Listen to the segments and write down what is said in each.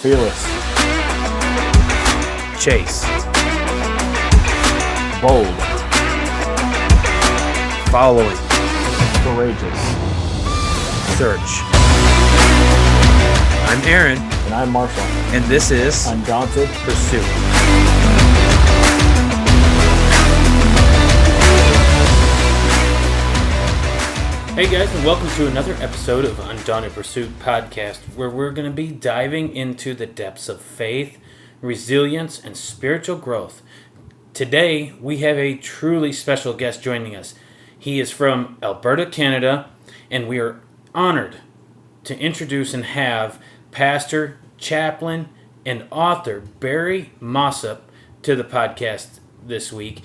Fearless. Chase. Bold. Following. Courageous. Search. I'm Aaron. And I'm Marshall. And this is Undaunted Pursuit. Hey guys, and welcome to another episode of Undaunted Pursuit Podcast, where we're going to be diving into the depths of faith, resilience, and spiritual growth. Today, we have a truly special guest joining us. He is from Alberta, Canada, and we are honored to introduce and have pastor, chaplain, and author Barry Mossip to the podcast this week.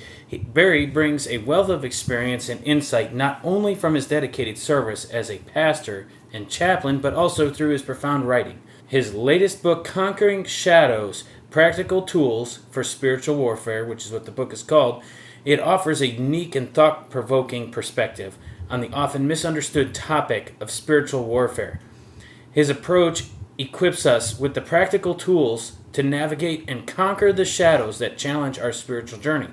Barry brings a wealth of experience and insight not only from his dedicated service as a pastor and chaplain, but also through his profound writing. His latest book, Conquering Shadows, Practical Tools for Spiritual Warfare, which is what the book is called, it offers a unique and thought-provoking perspective on the often misunderstood topic of spiritual warfare. His approach equips us with the practical tools to navigate and conquer the shadows that challenge our spiritual journey.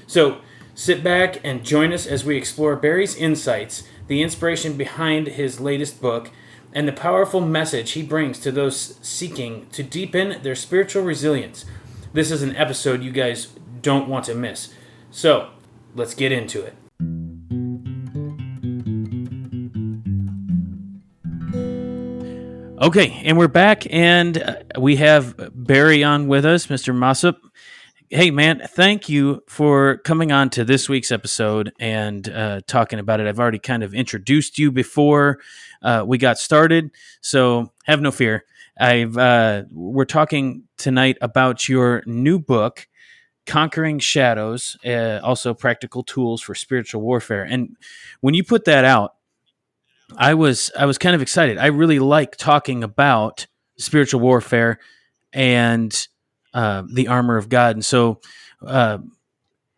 So, sit back and join us as we explore Barry's insights, the inspiration behind his latest book, and the powerful message he brings to those seeking to deepen their spiritual resilience. This is an episode you guys don't want to miss. So, let's get into it. Okay, and we're back, and we have Barry on with us, Mr. Mossip. Hey, man, thank you for coming on to this week's episode and talking about it. I've already kind of introduced you before we got started, so have no fear. We're talking tonight about your new book, Conquering Shadows, also Practical Tools for Spiritual Warfare. And when you put that out, I was kind of excited. I really like talking about spiritual warfare and the armor of God. And so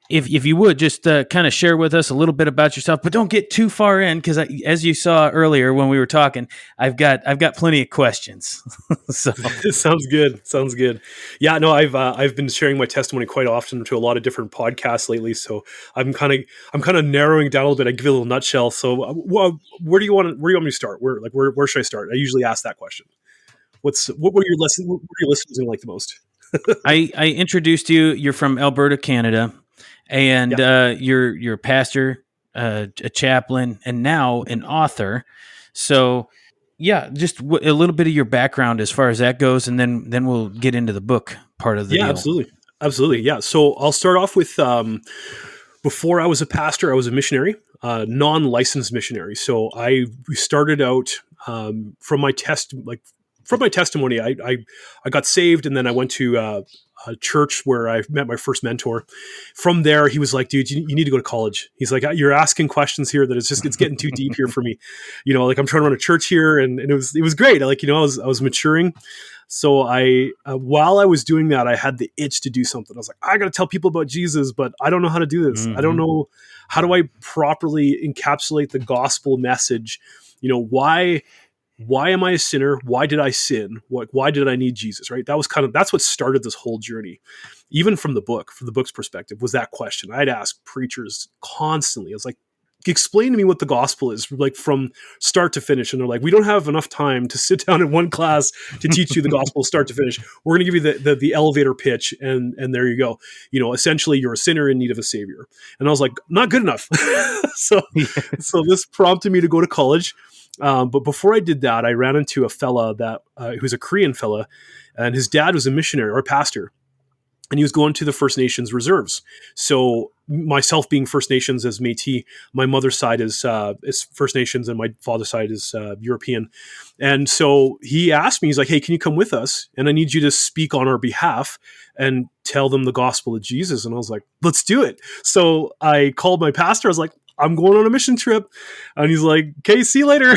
if you would just kind of share with us a little bit about yourself, but don't get too far in, because as you saw earlier when we were talking, I've got plenty of questions. So Sounds good. Yeah, no, I've been sharing my testimony quite often to a lot of different podcasts lately. So I'm kind of narrowing down a little bit. I give you a little nutshell. So where do you want me to start? Where should I start? I usually ask that question. What were your listeners like the most? I introduced you. You're from Alberta, Canada, and you're a pastor, a chaplain, and now an author. So, yeah, just a little bit of your background as far as that goes, and then we'll get into the book part of the deal. Absolutely. Yeah. So I'll start off with before I was a pastor, I was a missionary, non-licensed missionary. So we started out from my testimony, I got saved, and then I went to a church where I met my first mentor. From there, he was like, dude, you need to go to college. He's like, you're asking questions here that it's getting too deep here for me. Like I'm trying to run a church here, and it was great. I was maturing. So while I was doing that, I had the itch to do something. I was like, I got to tell people about Jesus, but I don't know how to do this. Mm-hmm. I don't know, how do I properly encapsulate the gospel message? Why am I a sinner? Why did I sin? Why did I need Jesus? Right? That's what started this whole journey. Even from the book's perspective, was that question. I'd ask preachers constantly. I was like, explain to me what the gospel is, like from start to finish. And they're like, we don't have enough time to sit down in one class to teach you the gospel start to finish. We're going to give you the elevator pitch, and there you go. Essentially, you're a sinner in need of a savior. And I was like, not good enough. So this prompted me to go to college. But before I did that, I ran into a fella who's a Korean fella, and his dad was a missionary or a pastor, and he was going to the First Nations reserves. So myself being First Nations as Métis, my mother's side is First Nations, and my father's side is European. And so he asked me, he's like, hey, can you come with us? And I need you to speak on our behalf and tell them the gospel of Jesus. And I was like, let's do it. So I called my pastor. I was like, I'm going on a mission trip. And he's like, okay, see you later.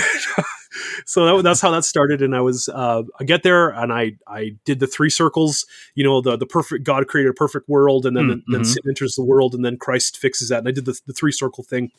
So that's how that started. And I get there, and I did the three circles, the perfect, God created a perfect world. And then sin enters the world, and then Christ fixes that. And I did the three circle thing,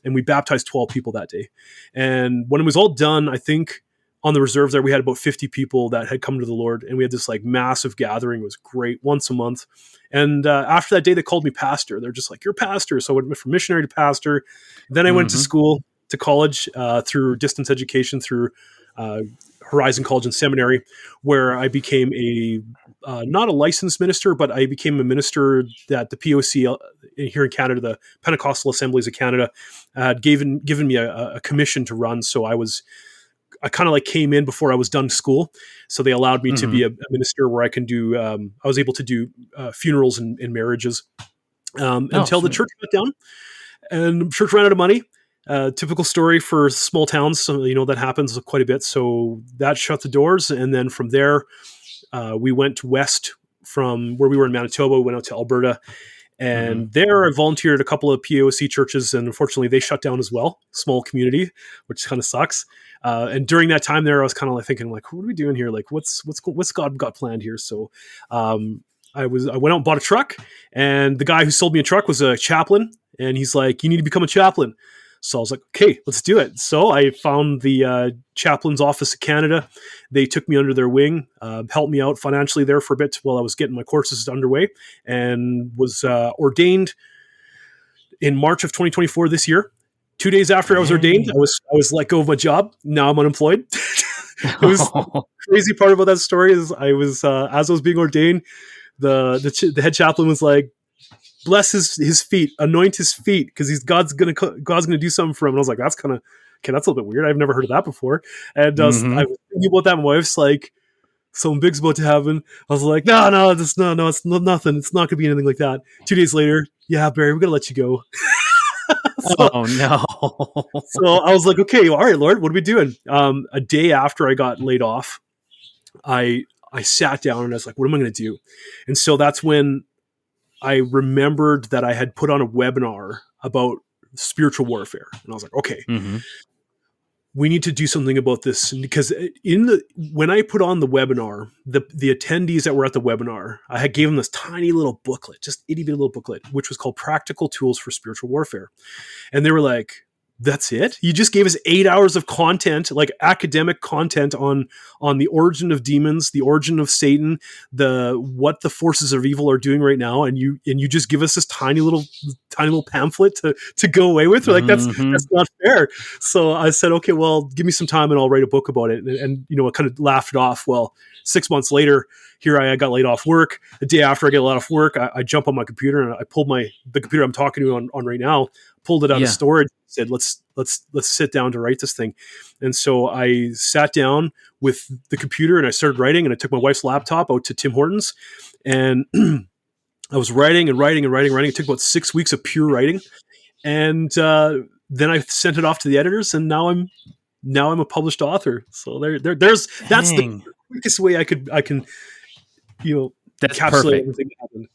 and we baptized 12 people that day. And when it was all done, I think on the reserve there, we had about 50 people that had come to the Lord, and we had this like massive gathering. It was great, once a month. And after that day, they called me pastor. They're just like, "You're pastor." So I went from missionary to pastor. Then I went to school, to college, through distance education, through Horizon College and Seminary, where I became not a licensed minister, but I became a minister that the POC here in Canada, the Pentecostal Assemblies of Canada, had given me a commission to run. So I kind of like came in before I was done school. So they allowed me to be a minister where I can do, I was able to do funerals and marriages until the church got down, and the church ran out of money. Typical story for small towns. So, that happens quite a bit. So that shut the doors. And then from there, we went west from where we were in Manitoba. We went out to Alberta. And there I volunteered at a couple of POC churches, and unfortunately they shut down as well. Small community, which kind of sucks. And during that time there, I was kind of like thinking, like, what are we doing here? Like, what's God got planned here? So I went out and bought a truck, and the guy who sold me a truck was a chaplain, and he's like, "You need to become a chaplain." So I was like, "Okay, let's do it." So I found the chaplain's office of Canada. They took me under their wing, helped me out financially there for a bit while I was getting my courses underway, and was ordained in March of 2024 this year. 2 days after I was ordained, I was let go of my job. Now I'm unemployed. It was the crazy part about that story is I was as I was being ordained, the head chaplain was like, "Bless his feet, anoint his feet, because God's gonna do something for him." And I was like, "That's kind of okay. That's a little bit weird. I've never heard of that before." And I was thinking about that. My wife's like, "Something big's about to happen." I was like, "No, it's nothing. It's not gonna be anything like that." 2 days later, "Yeah, Barry, we're gonna let you go." Oh no! So I was like, "Okay, all right, Lord, what are we doing?" A day after I got laid off, I sat down and I was like, "What am I going to do?" And so that's when I remembered that I had put on a webinar about spiritual warfare. And I was like, "Okay, we need to do something about this." Because when I put on the webinar, the attendees that were at the webinar, I had gave them this tiny little booklet, just itty bitty little booklet, which was called Practical Tools for Spiritual Warfare. And they were like, "That's it? You just gave us 8 hours of content, like academic content on the origin of demons, the origin of Satan, what the forces of evil are doing right now, and you just give us this tiny little pamphlet to go away with?" Like, that's not fair. So I said, "Okay, well, give me some time and I'll write a book about it." And I kind of laughed it off. Well, 6 months later, here I got laid off work. The day after I get laid off work, I jump on my computer and I pulled the computer I'm talking to you on right now, pulled it out of storage, said, let's sit down to write this thing. And so I sat down with the computer and I started writing, and I took my wife's laptop out to Tim Hortons, and I was writing. It took about 6 weeks of pure writing. And then I sent it off to the editors, and now I'm a published author. So that's the quickest way I can that's encapsulate perfect. everything that happened.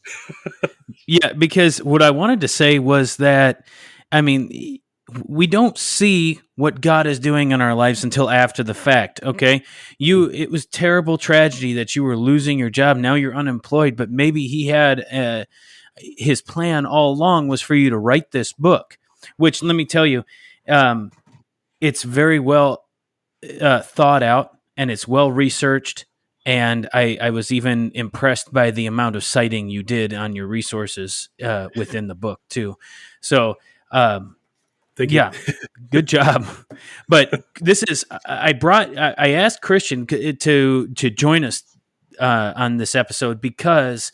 Yeah, because what I wanted to say was that, I mean, we don't see what God is doing in our lives until after the fact, okay? It was terrible tragedy that you were losing your job. Now you're unemployed, but maybe he had his plan all along was for you to write this book, which, let me tell you, it's very well thought out, and it's well researched. And I was even impressed by the amount of citing you did on your resources within the book too. So, Thank you. Yeah, good job. But this is I asked Christian to join us on this episode because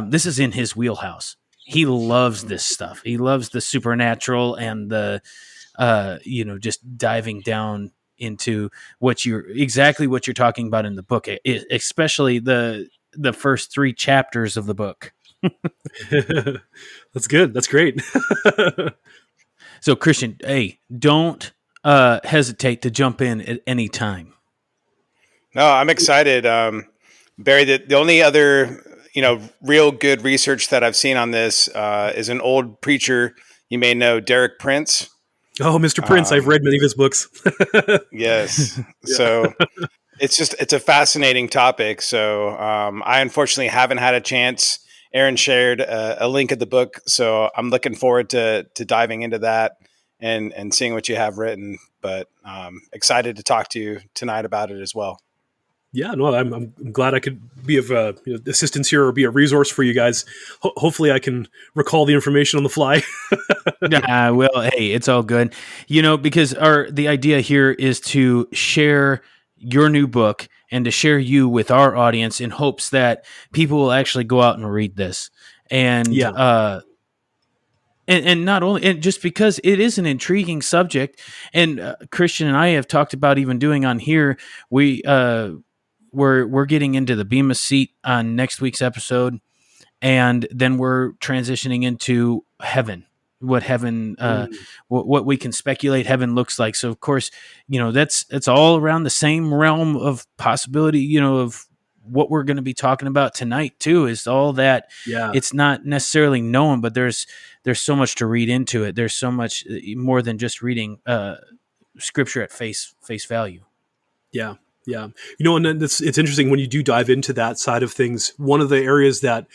this is in his wheelhouse. He loves this stuff. He loves the supernatural and the just diving down into what you're talking about in the book, especially the first 3 chapters of the book. That's good. That's great. So, Christian, hey, don't hesitate to jump in at any time. No, I'm excited. Barry, the only other, real good research that I've seen on this is an old preacher you may know, Derek Prince. Oh, Mr. Prince. I've read many of his books. Yes. Yeah. So it's a fascinating topic. So I unfortunately haven't had a chance. Aaron shared a link of the book. So I'm looking forward to diving into that and seeing what you have written. but excited to talk to you tonight about it as well. Yeah, no, I'm glad I could be of assistance here or be a resource for you guys. Hopefully I can recall the information on the fly. Well, hey, it's all good. Because the idea here is to share your new book and to share you with our audience in hopes that people will actually go out and read this. And and not only, and just because it is an intriguing subject, and Christian and I have talked about even doing on here, we're getting into the Bema seat on next week's episode, and then we're transitioning into heaven. What heaven, what we can speculate heaven looks like. So of course, that's all around the same realm of possibility. Of what we're going to be talking about tonight too. Is all that. Yeah. It's not necessarily known, but there's so much to read into it. There's so much more than just reading scripture at face value. Yeah. Yeah. And then it's interesting when you do dive into that side of things. One of the areas that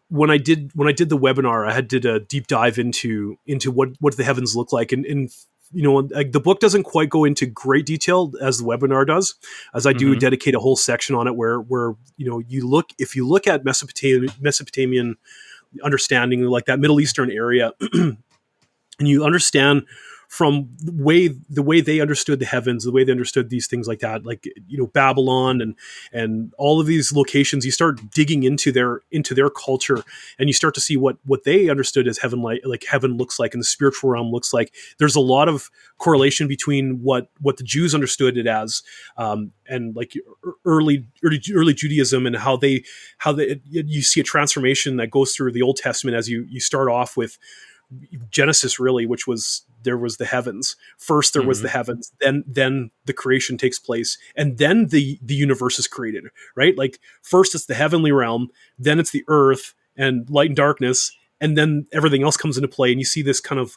when I did the webinar, I did a deep dive into what the heavens look like. And the book doesn't quite go into great detail as the webinar does, as I do dedicate a whole section on it where if you look at Mesopotamian understanding, like that Middle Eastern area, and you understand from the way they understood the heavens, the way they understood these things like that, like Babylon and all of these locations, you start digging into their culture, and you start to see what they understood as heaven, like heaven looks like, and the spiritual realm looks like. There's a lot of correlation between what the Jews understood it as, and like early Judaism, and how you see a transformation that goes through the Old Testament as you start off with Genesis, really, which was there was the heavens first. There was the heavens, then the creation takes place, and then the universe is created. Right, like first it's the heavenly realm, then it's the earth and light and darkness, and then everything else comes into play. And you see this kind of,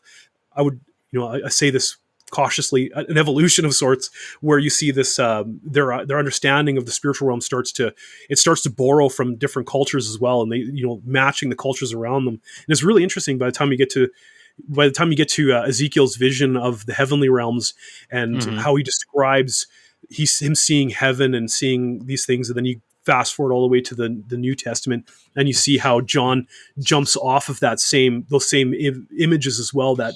I say this cautiously, an evolution of sorts, where you see this their understanding of the spiritual realm starts to borrow from different cultures as well, and they matching the cultures around them. And it's really interesting by the time you get to Ezekiel's vision of the heavenly realms, and how he describes him seeing heaven and seeing these things, and then you fast forward all the way to the New Testament, and you see how John jumps off of those same images as well that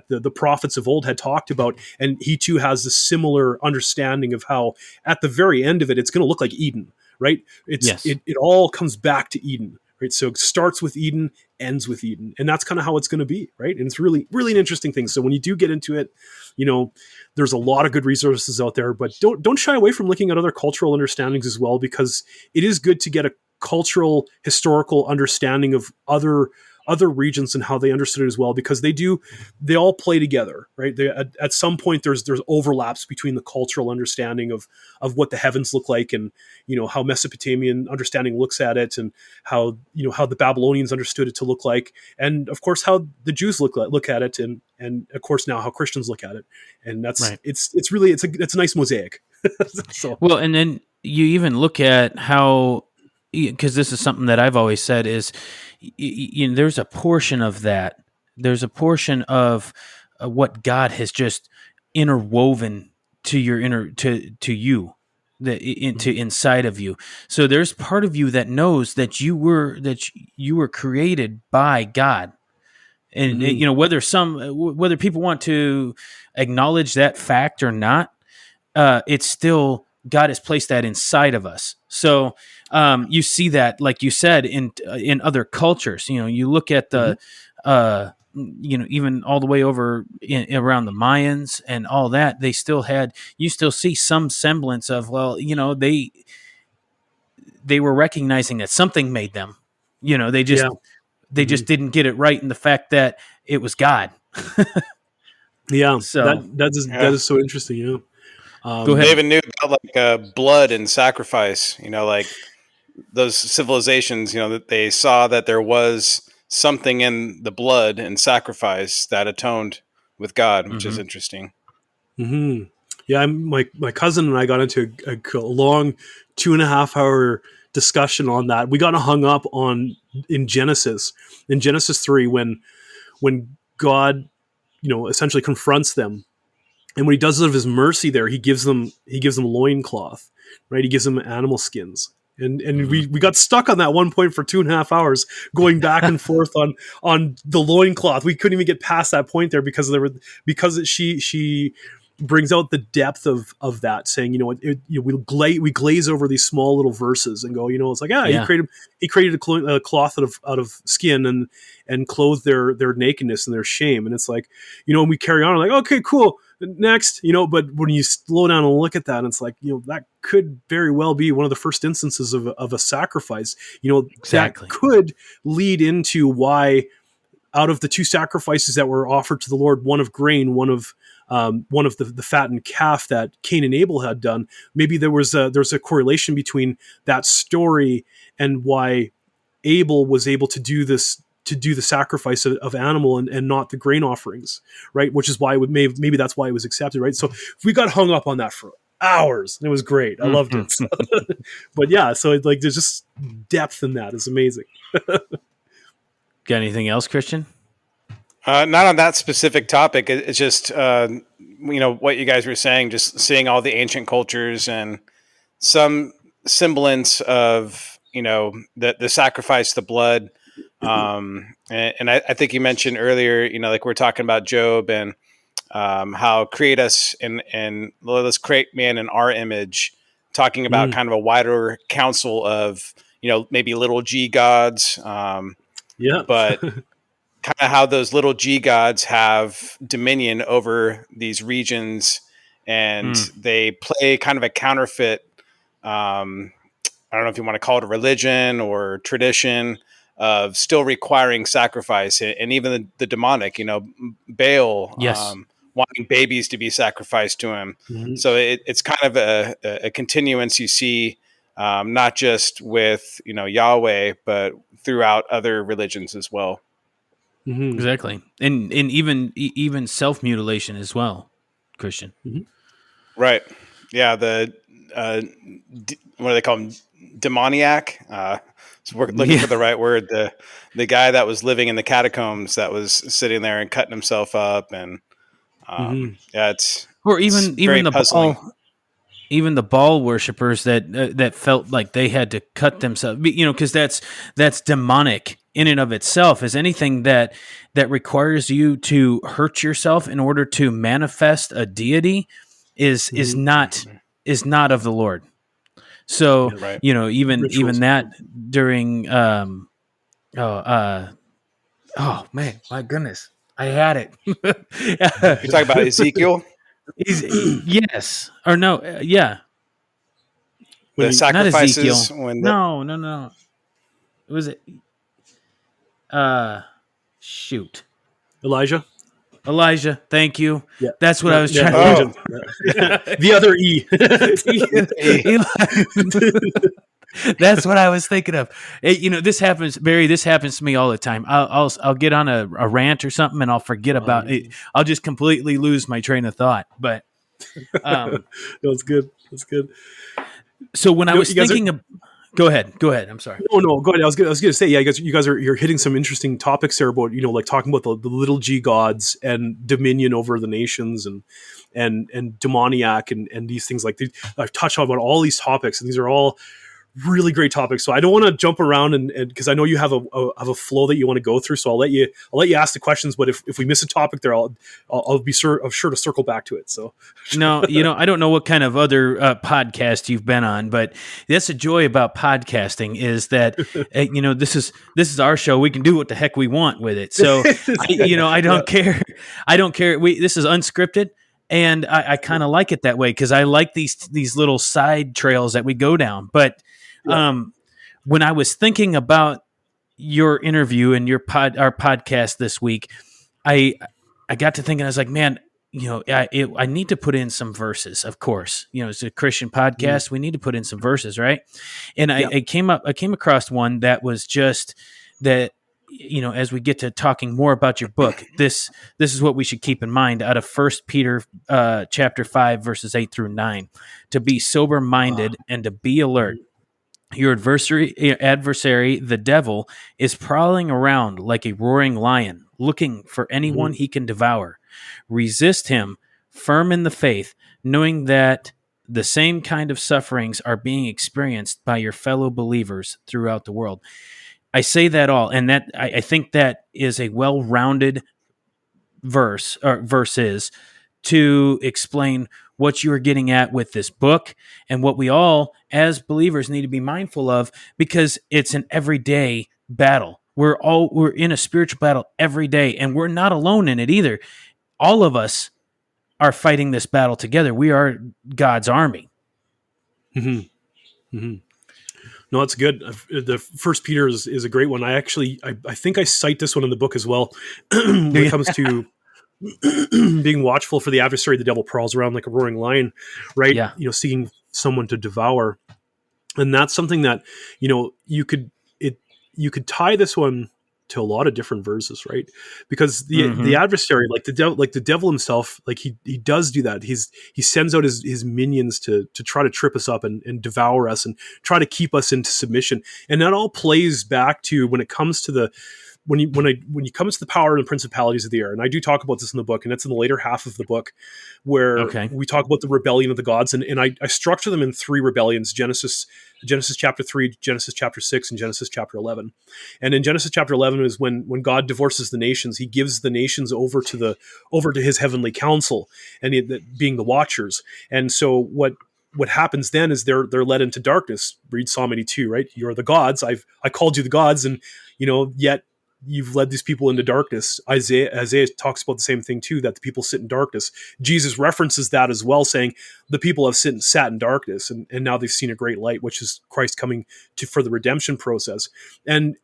the prophets of old had talked about, and he too has a similar understanding of how at the very end of it, it's going to look like Eden, right? It all comes back to Eden, right? So it starts with Eden, ends with Eden, and that's kind of how it's going to be, right? And it's really, really an interesting thing. So when you do get into it, there's a lot of good resources out there, but don't shy away from looking at other cultural understandings as well, because it is good to get a cultural, historical understanding of other regions and how they understood it as well, because they all play together, right? At some point there's overlaps between the cultural understanding of what the heavens look like, and how Mesopotamian understanding looks at it, and how the Babylonians understood it to look like, and of course how the Jews look at it, and of course now how Christians look at it. And that's right. It's really a nice mosaic. So. Well, and then you even look at how, because this is something that I've always said is, there's a portion of that. There's a portion of what God has just interwoven to your to you, inside of you. So there's part of you that knows that you were created by God, and whether people want to acknowledge that fact or not, it's still God has placed that inside of us. So you see that, like you said, in other cultures. You look at the, even all the way over around the Mayans and all that, you still see some semblance of, they were recognizing that something made them. They just didn't get it right in the fact that it was God. Yeah, so that is so interesting. Go ahead. They even knew about blood and sacrifice, like those civilizations, that they saw that there was something in the blood and sacrifice that atoned with God, which is interesting. Mm-hmm. Yeah, my cousin and I got into a long 2.5 hour discussion on that. We got hung up in Genesis 3 when God, essentially confronts them And when he does it of his mercy there, he gives them loincloth, right? He gives them animal skins. And we got stuck on that one point for 2.5 hours, going back and forth on the loincloth. We couldn't even get past that point there because she brings out the depth of that, saying, we glaze over these small little verses and go, it's like, he created a cloth out of skin and clothed their nakedness and their shame. And it's like, and we carry on like, okay, cool, next, but when you slow down and look at that, it's like, that could very well be one of the first instances of a sacrifice, Exactly. that could lead into why out of the two sacrifices that were offered to the Lord, one of grain, one of the fattened calf that Cain and Abel had done, maybe there's a correlation between that story and why Abel was able to do the sacrifice of animal and not the grain offerings, right? Which is why maybe that's why it was accepted, right? So we got hung up on that for hours, and it was great. I loved it. So, but yeah, so like there's just depth in that. It's amazing. Got anything else, Christian? Not on that specific topic. It's just, what you guys were saying, just seeing all the ancient cultures and some semblance of, the sacrifice, the blood. And I think you mentioned earlier, like we're talking about Job and how create us and let's create man in our image, talking about kind of a wider council of, maybe little G gods. But kind of how those little G gods have dominion over these regions, and they play kind of a counterfeit. I don't know if you want to call it a religion or tradition of still requiring sacrifice, and even the demonic, Baal, yes. Wanting babies to be sacrificed to him. Mm-hmm. So it's kind of a continuance you see, not just with, Yahweh, but throughout other religions as well. Mm-hmm. Exactly. And even self-mutilation as well, Christian. Mm-hmm. Right. Yeah. The, what do they call them? Demoniac. So we're looking for the right word. The guy that was living in the catacombs that was sitting there and cutting himself up. And it's even the puzzling. Even the Baal worshippers that felt like they had to cut themselves, because that's demonic in and of itself. Is anything that requires you to hurt yourself in order to manifest a deity is not of the Lord. So even that during oh man, my goodness, I had it. You're talking about Ezekiel. Yes or no? Yeah. The sacrifices. No. Was it? Shoot. Elijah. Thank you. Yeah. That's what I was trying to. The other E. That's what I was thinking of. This happens, Barry. This happens to me all the time. I'll get on a rant or something, and I'll forget about it. I'll just completely lose my train of thought. But that's good. That's good. So when I was thinking of, go ahead. I'm sorry. No, go ahead. I was going to say, yeah, you're hitting some interesting topics there about, like talking about the little G gods and dominion over the nations and demoniac and these things like these. I've touched on about all these topics, and these are all really great topics. So I don't want to jump around and because I know you have a flow that you want to go through. So I'll let you ask the questions. But if we miss a topic there, I'll be sure to circle back to it. So no, I don't know what kind of other podcast you've been on, but that's the joy about podcasting is that this is our show. We can do what the heck we want with it. So I don't care. I don't care. This is unscripted. And I kind of like it that way because I like these little side trails that we go down. But when I was thinking about your interview and our podcast this week, I got to thinking, I was like, man, I need to put in some verses. Of course, it's a Christian podcast. We need to put in some verses, right? And I came across one that was just that. As we get to talking more about your book, this is what we should keep in mind out of 1 Peter chapter 5, verses 8-9, to be sober-minded and to be alert. Your adversary, the devil, is prowling around like a roaring lion, looking for anyone he can devour. Resist him, firm in the faith, knowing that the same kind of sufferings are being experienced by your fellow believers throughout the world. I say that all, and that I think that is a well-rounded verses to explain what you are getting at with this book and what we all as believers need to be mindful of, because it's an everyday battle. We're in a spiritual battle every day, and we're not alone in it either. All of us are fighting this battle together. We are God's army. Mm-hmm. Mm-hmm. No, that's good. The First Peter is a great one. I think I cite this one in the book as well. When it comes to being watchful for the adversary, the devil prowls around like a roaring lion, right? Yeah. Seeking someone to devour. And that's something that, you could tie this one to a lot of different verses, right? Because the adversary, like the devil himself, like he does do that. He sends out his minions to try to trip us up and devour us and try to keep us into submission. And that all plays back to when it comes to when you comes to the power and principalities of the air. And I do talk about this in the book, and it's in the later half of the book where we talk about the rebellion of the gods. And I structure them in three rebellions: Genesis chapter 3, Genesis chapter 6, and Genesis chapter 11. And in Genesis chapter 11 is when God divorces the nations. He gives the nations over to his heavenly council, and being the watchers. And so what happens then is they're led into darkness. Read Psalm 82, right? You're the gods. I called you the gods, and yet you've led these people into darkness. Isaiah talks about the same thing too, that the people sit in darkness. Jesus references that as well, saying the people have sat in darkness, and now they've seen a great light, which is Christ coming for the redemption process. And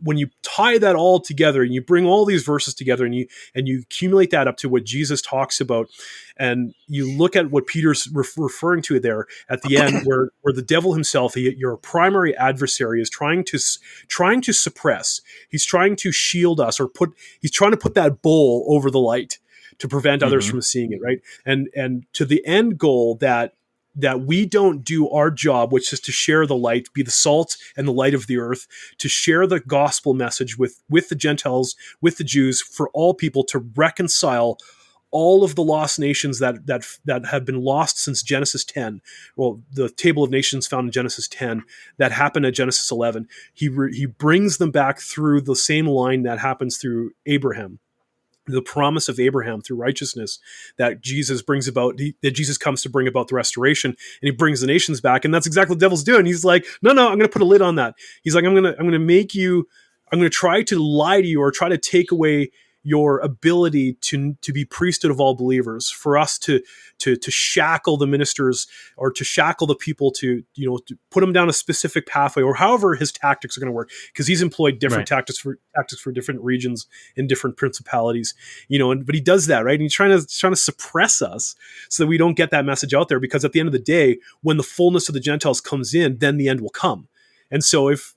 when you tie that all together and you bring all these verses together and you accumulate that up to what Jesus talks about, and you look at what Peter's referring to there at the end, where the devil himself, your primary adversary, is trying to suppress. He's trying to shield us, he's trying to put that bowl over the light to prevent others from seeing it, right? And to the end goal that we don't do our job, which is to share the light, be the salt and the light of the earth, to share the gospel message with the Gentiles, with the Jews, for all people, to reconcile all of the lost nations that have been lost since Genesis 10. Well, the table of nations found in Genesis 10 that happened at Genesis 11. He brings them back through the same line that happens through Abraham. The promise of Abraham through righteousness that Jesus brings about, that Jesus comes to bring about the restoration, and he brings the nations back. And that's exactly what the devil's doing. He's like, no, I'm going to put a lid on that. He's like, I'm going to try to lie to you, or try to take away your ability to be priesthood of all believers, for us to shackle the ministers, or to shackle the people, to put them down a specific pathway, or however his tactics are going to work, because he's employed different tactics for different regions and different principalities, but he does that, right? And he's trying to suppress us so that we don't get that message out there, because at the end of the day, when the fullness of the Gentiles comes in, then the end will come. And so if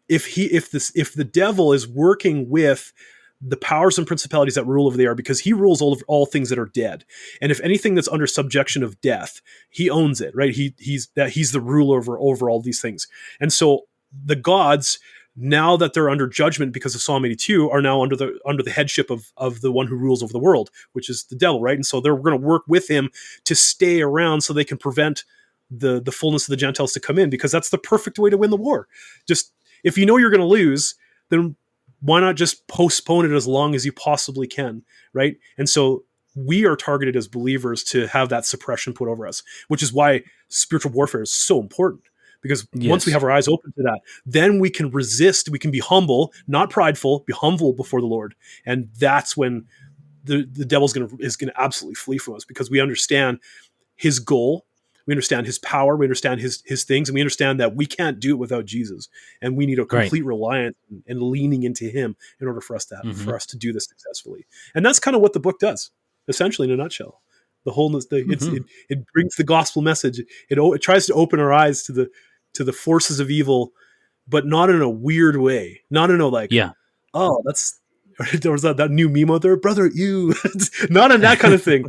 the devil is working with the powers and principalities that rule over the air, because he rules all things that are dead. And if anything that's under subjection of death, he owns it, right? He's the ruler over all these things. And so the gods, now that they're under judgment because of Psalm 82, are now under the headship of the one who rules over the world, which is the devil, right? And so they're going to work with him to stay around so they can prevent the fullness of the Gentiles to come in, because that's the perfect way to win the war. Just, if you know you're going to lose, then why not just postpone it as long as you possibly can, right? And so we are targeted as believers to have that suppression put over us, which is why spiritual warfare is so important. Because once we have our eyes open to that, then we can resist, we can be humble, not prideful, be humble before the Lord. And that's when the devil's is going to absolutely flee from us, because we understand his goal, we understand his power, we understand his things, and we understand that we can't do it without Jesus, and we need a complete reliance and leaning into him in order for us to do this successfully. And that's kind of what the book does, essentially, in a nutshell. The wholeness, it brings the gospel message. It tries to open our eyes to the forces of evil, but not in a weird way. Not in a There was that new meme out there, brother, you. Not in that kind of thing.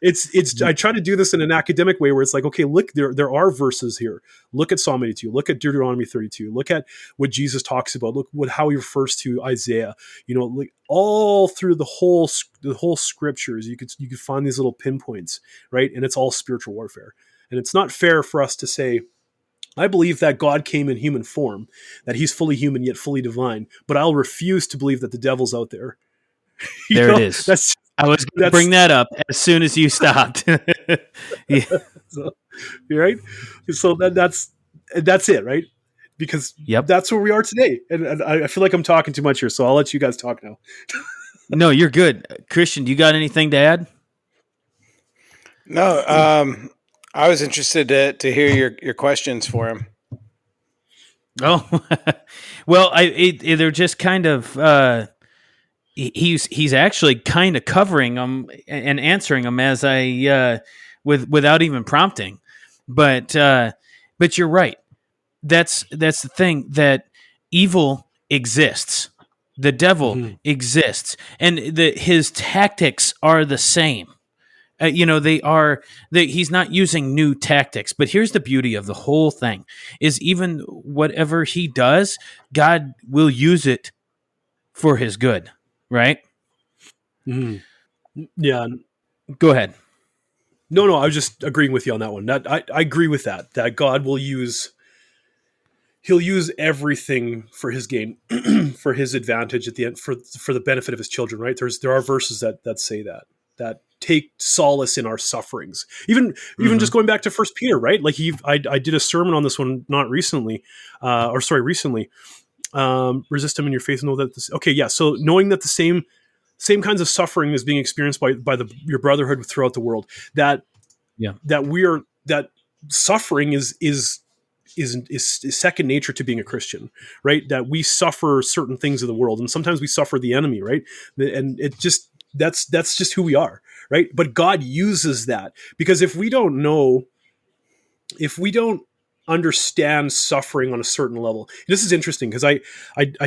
It's I try to do this in an academic way where it's like, okay, look, there are verses here. Look at Psalm 82, look at Deuteronomy 32, look at what Jesus talks about, look how he refers to Isaiah, like all through the whole scriptures, you could find these little pinpoints, right? And it's all spiritual warfare. And it's not fair for us to say, I believe that God came in human form, that he's fully human yet fully divine, but I'll refuse to believe that the devil's out there. It is. I was going to bring that up as soon as you stopped. Yeah. So, right? So that's it, right? Because that's where we are today. And I feel like I'm talking too much here, so I'll let you guys talk now. No, you're good. Christian, do you got anything to add? No, I was interested to hear your questions for him. Oh, well, they're just kind of he's actually kind of covering them and answering them as I without even prompting. But you're right. That's the thing, that evil exists. The devil exists, and his tactics are the same. He's not using new tactics, but here's the beauty of the whole thing is even whatever he does, God will use it for his good. Right? Mm-hmm. Yeah. Go ahead. No, I was just agreeing with you on that one. I agree with that God will he'll use everything for his gain, for his advantage at the end, for the benefit of his children, right? There are verses that say that take solace in our sufferings. Even just going back to 1 Peter, right? Like I did a sermon on this one recently. Resist him in your faith and know that this. Okay, yeah. So knowing that the same kinds of suffering is being experienced by your brotherhood throughout the world, that suffering is second nature to being a Christian, right? That we suffer certain things of the world, and sometimes we suffer the enemy, right? And it just that's just who we are, right? But God uses that, because if we don't understand suffering on a certain level. This is interesting because I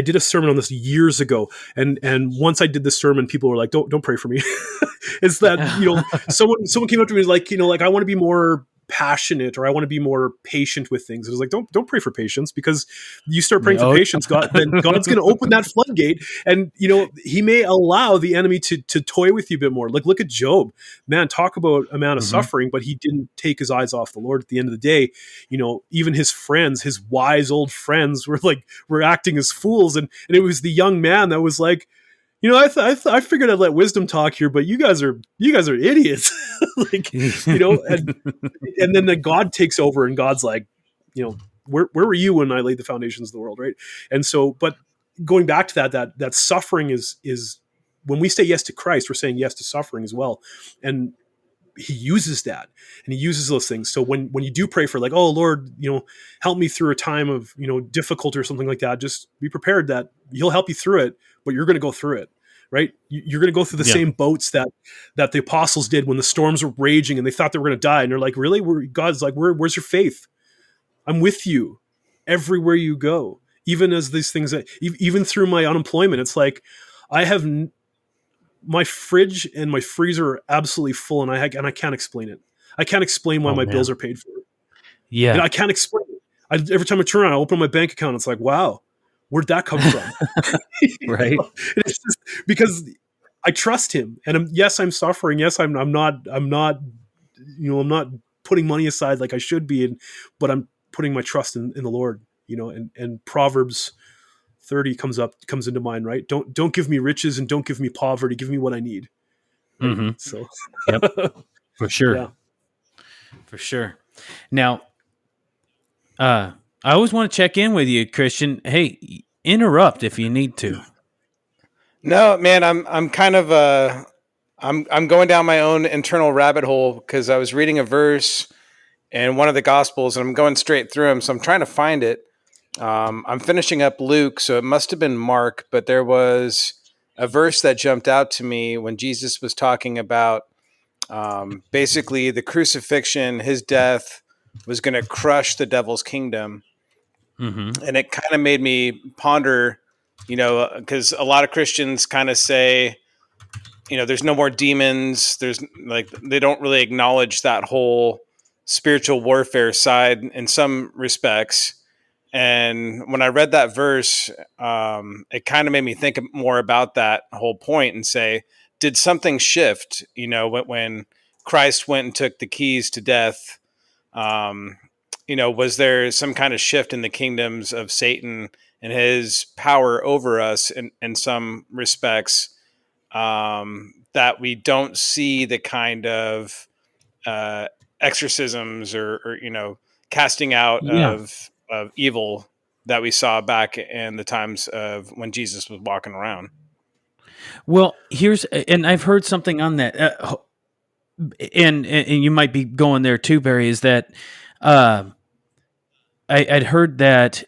did a sermon on this years ago, and once I did this sermon, people were like, don't pray for me. It's that, someone came up to me like, I want to be more passionate, or I want to be more patient with things. It was like, don't pray for patience, because you start praying for patience, then God's going to open that floodgate, and he may allow the enemy to toy with you a bit more. Like, look at Job, man, talk about amount of suffering, but he didn't take his eyes off the Lord. At the end of the day, even his friends, his wise old friends, were acting as fools, and it was the young man that was like, I figured I'd let wisdom talk here, but you guys are idiots. And then God takes over, and God's like, where were you when I laid the foundations of the world, right? And so, but going back to that suffering is when we say yes to Christ, we're saying yes to suffering as well, and he uses that, and he uses those things. So when you do pray for, like, oh Lord, help me through a time of difficulty or something like that, just be prepared that he'll help you through it, but you're going to go through it. Right? You're going to go through the same boats that the apostles did when the storms were raging and they thought they were going to die. And they're like, really? God's like, where's your faith? I'm with you everywhere you go. Even as these things, even through my unemployment, it's like, I have my fridge and my freezer are absolutely full, and I can't explain it. I can't explain why my bills are paid for. Yeah. And I can't explain it. Every time I turn around, I open my bank account, it's like, wow, where'd that come from? Right. It's just because I trust him, and yes, I'm suffering. Yes, I'm not putting money aside like I should be, but I'm putting my trust in the Lord, and Proverbs 30 comes into mind, right? Don't give me riches, and don't give me poverty. Give me what I need. Right? Mm-hmm. So, for sure. Yeah. For sure. Now, I always want to check in with you, Christian. Hey, interrupt if you need to. No, man, I'm kind of I'm going down my own internal rabbit hole, because I was reading a verse in one of the Gospels, and I'm going straight through them, so I'm trying to find it. I'm finishing up Luke, so it must have been Mark, but there was a verse that jumped out to me when Jesus was talking about basically the crucifixion, his death was going to crush the devil's kingdom. Mm-hmm. And it kind of made me ponder because a lot of Christians kind of say, there's no more demons. There's they don't really acknowledge that whole spiritual warfare side in some respects. And when I read that verse, it kind of made me think more about that whole point and say, did something shift, when Christ went and took the keys to death? Was there some kind of shift in the kingdoms of Satan and his power over us in some respects, that we don't see the kind of exorcisms or casting out of evil that we saw back in the times of when Jesus was walking around? Well, and I've heard something on that, and you might be going there too, Barry, is that I'd heard that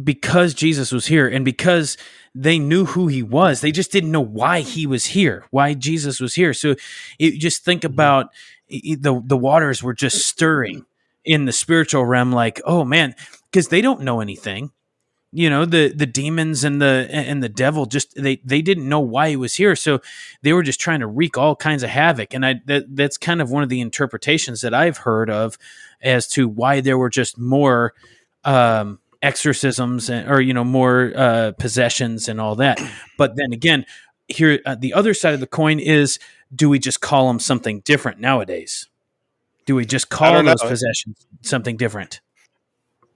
because Jesus was here and because they knew who he was, they just didn't know why he was here, why Jesus was here. So just think about the waters were just stirring in the spiritual realm, like, oh man, because they don't know anything. The demons and the devil just they didn't know why he was here, so they were just trying to wreak all kinds of havoc. And that's kind of one of the interpretations that I've heard of as to why there were just more exorcisms or more possessions and all that. But then again, here the other side of the coin is, do we just call them something different nowadays? Do we just call those possessions something different?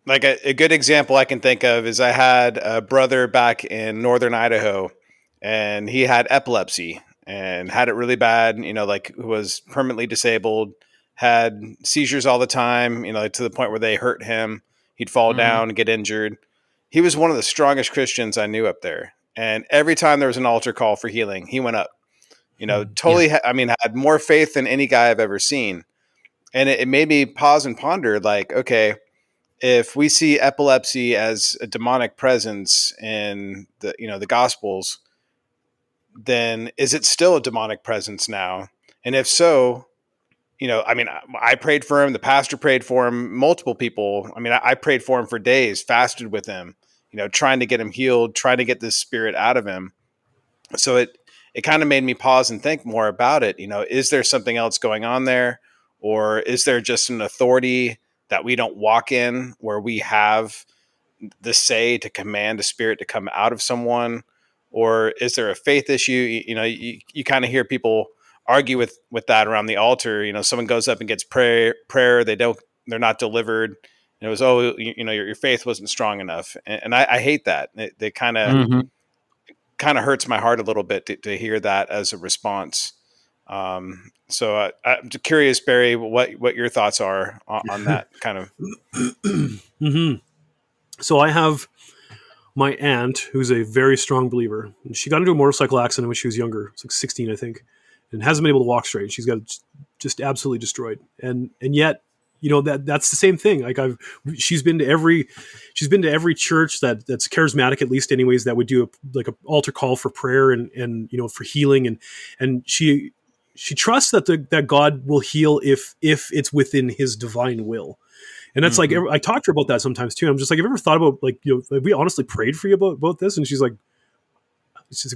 Like a good example I can think of is I had a brother back in northern Idaho, and he had epilepsy and had it really bad, who was permanently disabled, had seizures all the time, to the point where they hurt him. He'd fall down and get injured. He was one of the strongest Christians I knew up there. And every time there was an altar call for healing, he went up, totally, had more faith than any guy I've ever seen. And it made me pause and ponder, like, okay, if we see epilepsy as a demonic presence in the Gospels, then is it still a demonic presence now? And if so, I prayed for him. The pastor prayed for him. Multiple people. I prayed for him for days, fasted with him, trying to get him healed, trying to get this spirit out of him. So it kind of made me pause and think more about it. Is there something else going on there? Or is there just an authority that we don't walk in, where we have the say to command a spirit to come out of someone? Or is there a faith issue? You kind of hear people argue with that around the altar. Someone goes up and gets prayer, they're not delivered. And it was, your faith wasn't strong enough. And I hate that. It kind of hurts my heart a little bit to hear that as a response. So I'm curious, Barry, what your thoughts are on that kind of. Mm-hmm. So I have my aunt, who's a very strong believer. And she got into a motorcycle accident when she was younger. It's like 16, I think, and hasn't been able to walk straight. She's got just absolutely destroyed. And yet, that's the same thing. Like she's been to every church that's charismatic, at least anyways, that would do a altar call for prayer and for healing. And she trusts that God will heal if it's within his divine will. And that's like, I talk to her about that sometimes too. I'm just like, have you ever thought about have we honestly prayed for you about this? And she's like,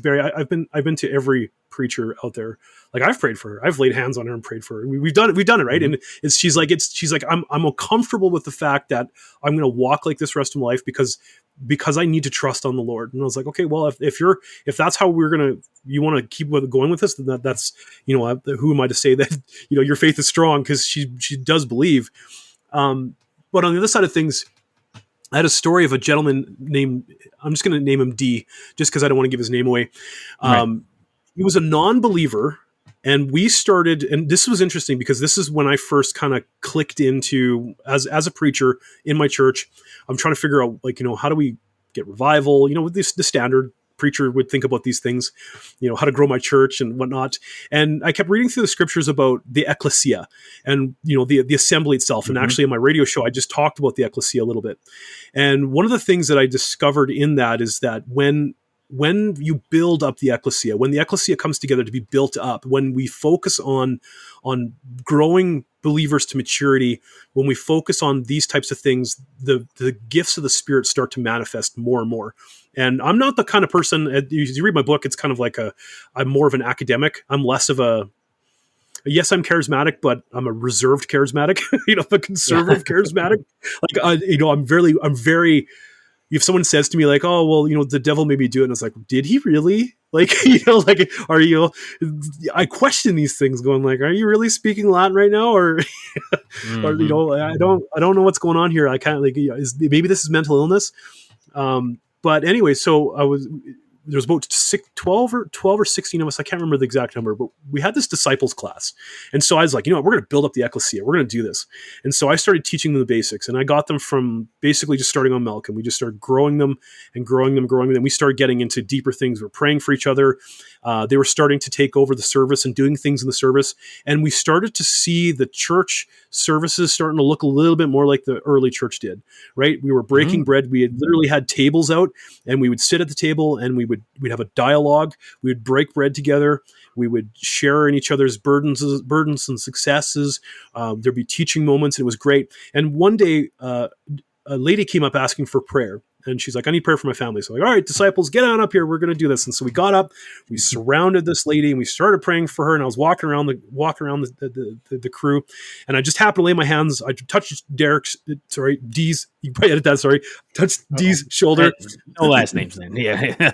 Barry, I've been to every preacher out there. Like, I've prayed for her. I've laid hands on her and prayed for her. We've done it, right? And she's like, I'm uncomfortable with the fact that I'm going to walk like this rest of my life because I need to trust on the Lord. And I was like, okay, well, if that's how you want to keep going with this, then that's, who am I to say that, your faith is strong, because she does believe. But on the other side of things, I had a story of a gentleman named, I'm just going to name him D, just because I don't want to give his name away. Right. He was a non-believer, and we started, and this was interesting because this is when I first kind of clicked into, as a preacher in my church, I'm trying to figure out, how do we get revival? The standard preacher would think about these things, how to grow my church and whatnot. And I kept reading through the scriptures about the ecclesia and, the assembly itself. And actually in my radio show, I just talked about the ecclesia a little bit. And one of the things that I discovered in that is that when you build up the ecclesia, when the ecclesia comes together to be built up, when we focus on growing believers to maturity, when we focus on these types of things, the gifts of the Spirit start to manifest more and more. And I'm not the kind of person, you read my book, it's kind of like I'm more of an academic. I'm less of yes, I'm charismatic, but I'm a reserved charismatic, a conservative charismatic. Like, I'm very, if someone says to me like, oh, well, the devil made me do it. And it's like, did he really? Like, are you, I question these things going like, are you really speaking Latin right now? Or, or, I don't know what's going on here. I kind of maybe this is mental illness. But anyway, so there was about 12 or 16 of us. I can't remember the exact number, but we had this disciples class. And so I was like, we're going to build up the ecclesia. We're going to do this. And so I started teaching them the basics, and I got them from basically just starting on milk, and we just started growing them and growing them. And we started getting into deeper things. We're praying for each other. They were starting to take over the service and doing things in the service. And we started to see the church services starting to look a little bit more like the early church did, right? We were breaking bread. We had literally had tables out, and we would sit at the table, and we'd have a dialogue. We would break bread together. We would share in each other's burdens and successes. There'd be teaching moments, and it was great. And one day, a lady came up asking for prayer. And she's like, I need prayer for my family. So I'm like, all right, disciples, get on up here. We're going to do this. And so we got up, we surrounded this lady, and we started praying for her. And I was walking around the crew, and I just happened to lay my hands. I touched Dee's. You can probably edit that. Sorry, touched Dee's shoulder. No last names then. Yeah. Yeah.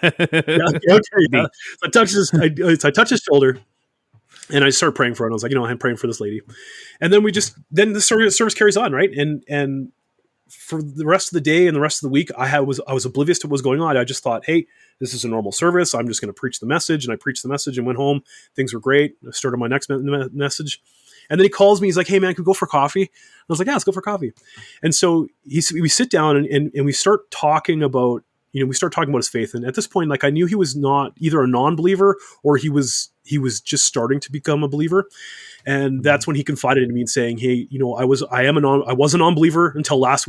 So I touched his shoulder. And I started praying for her. And I was like, I'm praying for this lady. And then then the service carries on, right? And for the rest of the day and the rest of the week, I was oblivious to what was going on. I just thought, hey, this is a normal service. I'm just going to preach the message. And I preached the message and went home. Things were great. I started my next message. And then he calls me. He's like, hey, man, can we go for coffee? And I was like, yeah, let's go for coffee. And so we sit down and we start talking about, his faith. And at this point, like, I knew he was not either a non-believer or he was just starting to become a believer. And that's when he confided in me and saying, hey, I was a non-believer until last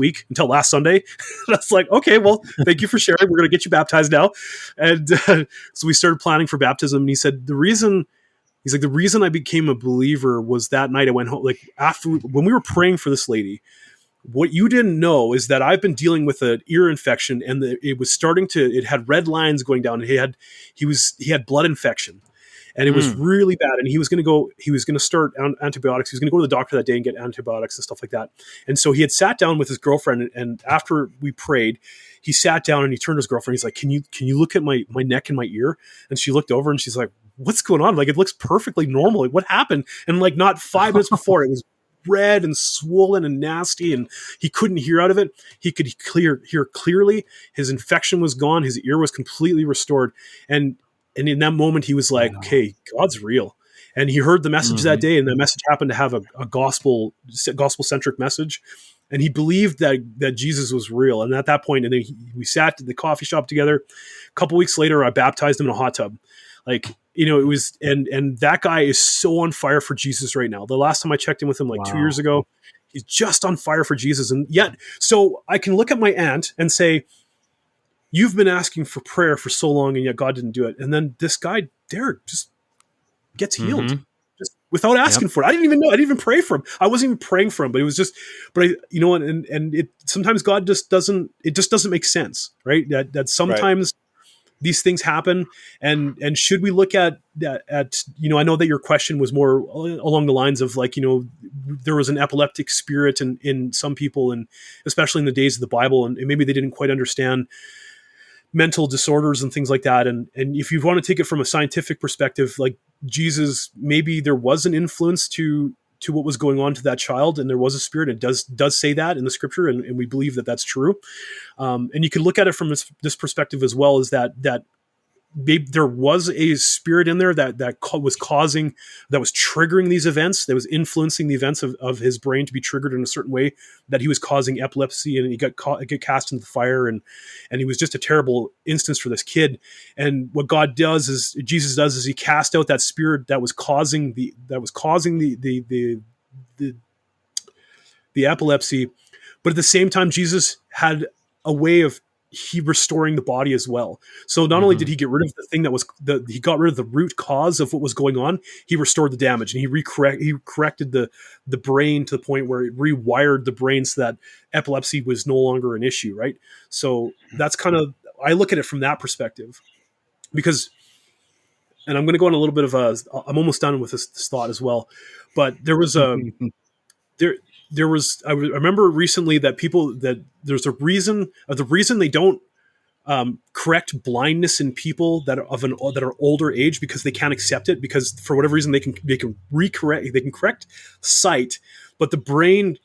Sunday. That's like, okay, well, thank you for sharing. We're going to get you baptized now. And so we started planning for baptism. And he said, the reason I became a believer was that night I went home, like when we were praying for this lady. What you didn't know is that I've been dealing with an ear infection, and it had red lines going down. And he had blood infection. And it was really bad. And he was going to start antibiotics. He was going to go to the doctor that day and get antibiotics and stuff like that. And so he had sat down with his girlfriend. And after we prayed, he sat down and he turned to his girlfriend. He's like, can you look at my neck and my ear? And she looked over and she's like, what's going on? Like, it looks perfectly normal. Like, what happened? And like, not 5 minutes before, it was red and swollen and nasty, and he couldn't hear out of it. He could hear clearly. His infection was gone. His ear was completely restored. And in that moment, he was like, okay, God's real. And he heard the message that day, and the message happened to have a gospel-centric message. And he believed that Jesus was real. And at that point, and then we sat at the coffee shop together. A couple weeks later, I baptized him in a hot tub. Like, it was, and that guy is so on fire for Jesus right now. The last time I checked in with him, 2 years ago, he's just on fire for Jesus. And yet, so I can look at my aunt and say, you've been asking for prayer for so long, and yet God didn't do it. And then this guy, Derek, just gets healed just without asking for it. I didn't even know. I didn't even pray for him. I wasn't even praying for him, but it was just, and it sometimes God just doesn't make sense, right? That sometimes these things happen. And should we look at I know that your question was more along the lines of there was an epileptic spirit in some people, and especially in the days of the Bible, and maybe they didn't quite understand mental disorders and things like that. And if you want to take it from a scientific perspective, like Jesus, maybe there was an influence to what was going on to that child, and there was a spirit. It does say that in the scripture, and we believe that that's true. And you can look at it from this perspective as well, as that maybe there was a spirit in there that was triggering these events, that was influencing the events of his brain to be triggered in a certain way, that he was causing epilepsy, and he got cast into the fire, and he was just a terrible instance for this kid. And what Jesus does is he cast out that spirit that was causing the epilepsy. But at the same time, Jesus had a way of he restoring the body as well. So not only did he get rid of the thing that was he got rid of the root cause of what was going on, he restored the damage, and he corrected the brain to the point where it rewired the brain so that epilepsy was no longer an issue, right? So that's kind of, I look at it from that perspective, because, and I'm going to go on a little bit of I'm almost done with this thought as well, but there was there was, I remember recently that there's a reason, the reason they don't correct blindness in people that are older age, because they can't accept it, because for whatever reason they can correct sight, but the brain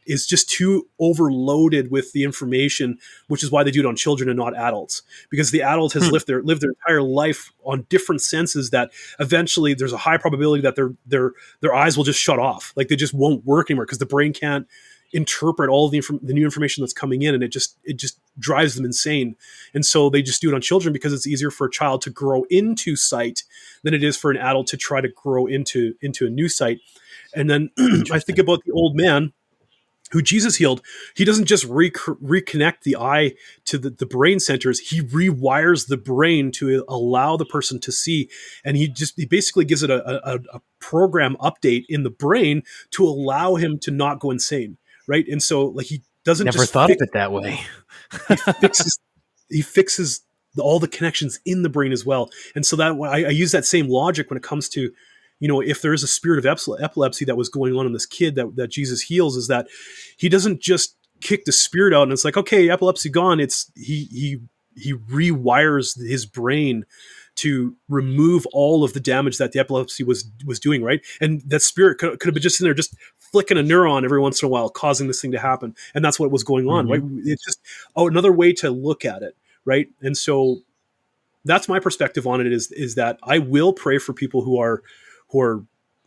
is just too overloaded with the information, which is why they do it on children and not adults, because the adult has lived their entire life on different senses that eventually there's a high probability that their eyes will just shut off, like they just won't work anymore, because the brain can't interpret all the new information that's coming in, and it just drives them insane. And so they just do it on children, because it's easier for a child to grow into sight than it is for an adult to try to grow into a new sight. And then I think about the old man who Jesus healed. He doesn't just reconnect the eye to the brain centers. He rewires the brain to allow the person to see. And he basically gives it a program update in the brain to allow him to not go insane. Right. And so, like, he doesn't never thought of it that way. he fixes all the connections in the brain as well. And so that I use that same logic when it comes to, if there is a spirit of epilepsy that was going on in this kid that Jesus heals, is that he doesn't just kick the spirit out and it's like, okay, epilepsy gone. It's he rewires his brain to remove all of the damage that the epilepsy was doing, right? And that spirit could have been just in there, just flicking a neuron every once in a while, causing this thing to happen. And that's what was going on, right? It's just another way to look at it, right? And so that's my perspective on it, is that I will pray for people who are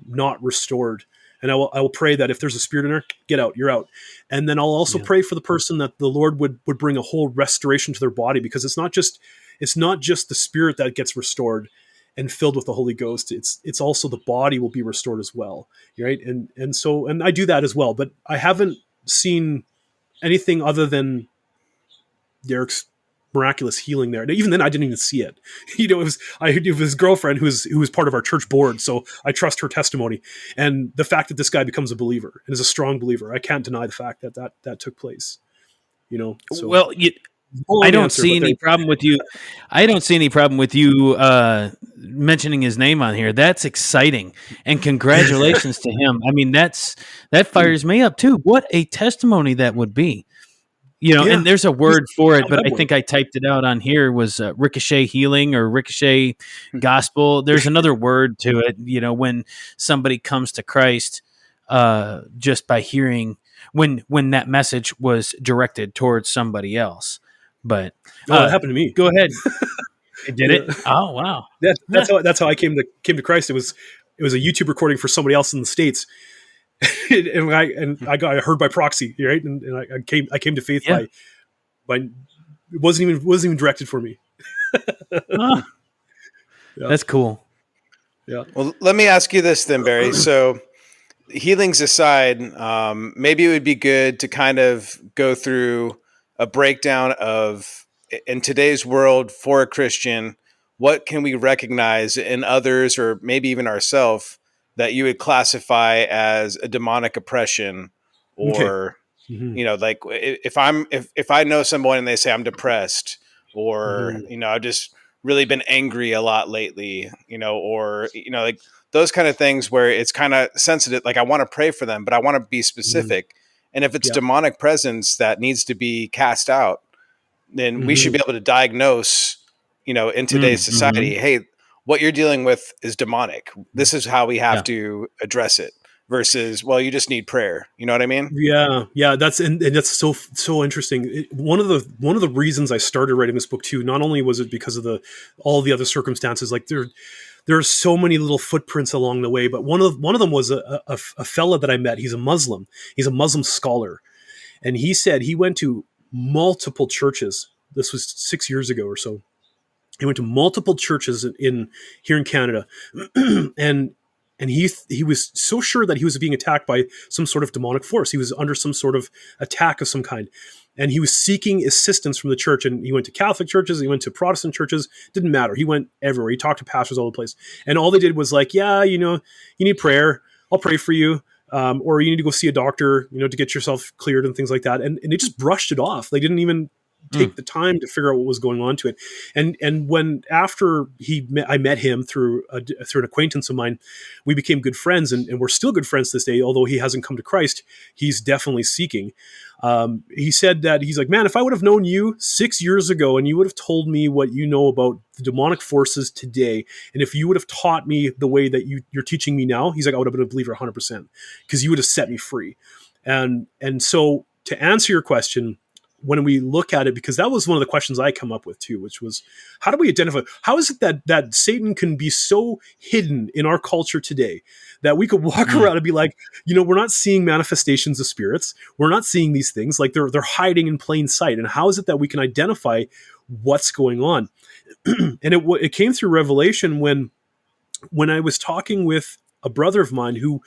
not restored. And I will pray that if there's a spirit in there, get out, you're out. And then I'll also pray for the person that the Lord would bring a whole restoration to their body, because it's not just the spirit that gets restored and filled with the Holy Ghost. It's also the body will be restored as well. Right. And I do that as well, but I haven't seen anything other than Derek's miraculous healing there. And even then I didn't even see it. It was his girlfriend who was part of our church board. So I trust her testimony, and the fact that this guy becomes a believer and is a strong believer, I can't deny the fact that took place. So, well, I don't see any problem with you. I don't see any problem with you mentioning his name on here. That's exciting, and congratulations to him. I mean, that fires me up too. What a testimony that would be. And there's a word for it, but I think I typed it out on here, was ricochet healing or ricochet gospel. There's another word to it, when somebody comes to Christ just by hearing, when that message was directed towards somebody else. But it happened to me. Go ahead. Did it? Oh, wow. That's how I came to Christ. It was a YouTube recording for somebody else in the States. and I got heard by proxy, right? And I came to faith by it wasn't even directed for me. That's cool. Yeah. Well, let me ask you this then, Barry. So, healings aside, maybe it would be good to kind of go through a breakdown of, in today's world for a Christian, what can we recognize in others, or maybe even ourselves, that you would classify as a demonic oppression, or, like if I know someone and they say I'm depressed, or, I've just really been angry a lot lately, or, like those kind of things where it's kind of sensitive. Like I want to pray for them, but I want to be specific. And if it's demonic presence that needs to be cast out, then we should be able to diagnose, in today's society, hey, what you're dealing with is demonic. This is how we have to address it, versus, well, you just need prayer. You know what I mean? Yeah. That's so interesting. One of the reasons I started writing this book too, not only was it because of all the other circumstances, like there are so many little footprints along the way, but one of them was a fella that I met. He's a Muslim. He's a Muslim scholar, and he said he went to multiple churches. This was 6 years ago or so. He went to multiple churches here in Canada, and he was so sure that he was being attacked by some sort of demonic force. He was under some sort of attack of some kind. and he was seeking assistance from the church. And he went to Catholic churches, he went to Protestant churches, didn't matter. He went everywhere. He talked to pastors all over the place. And all they did was like, yeah, you need prayer. I'll pray for you. Or you need to go see a doctor, to get yourself cleared and things like that. And they just brushed it off. They didn't even take the time to figure out what was going on to it. And when after I met him through an acquaintance of mine, we became good friends, and we're still good friends to this day. Although he hasn't come to Christ, he's definitely seeking. He said that he's like, man, if I would have known you 6 years ago and you would have told me what you know about the demonic forces today, and if you would have taught me the way that you're teaching me now, he's like, I would have been a believer 100% because you would have set me free. And so to answer your question, when we look at it, because that was one of the questions I come up with too, which was, how do we identify, how is it that Satan can be so hidden in our culture today that we could walk around and be like, we're not seeing manifestations of spirits. We're not seeing these things, like they're hiding in plain sight. And how is it that we can identify what's going on? And it came through revelation when I was talking with a brother of mine who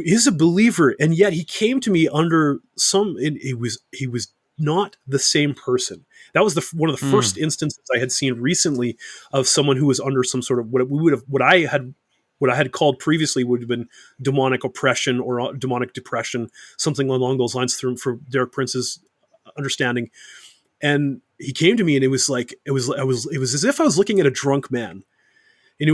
is a believer, and yet he came to me under he was not the same person. That was one of the first instances I had seen recently of someone who was under some sort of what I had called previously would have been demonic oppression or demonic depression, something along those lines for Derek Prince's understanding. And he came to me, and it was as if I was looking at a drunk man. He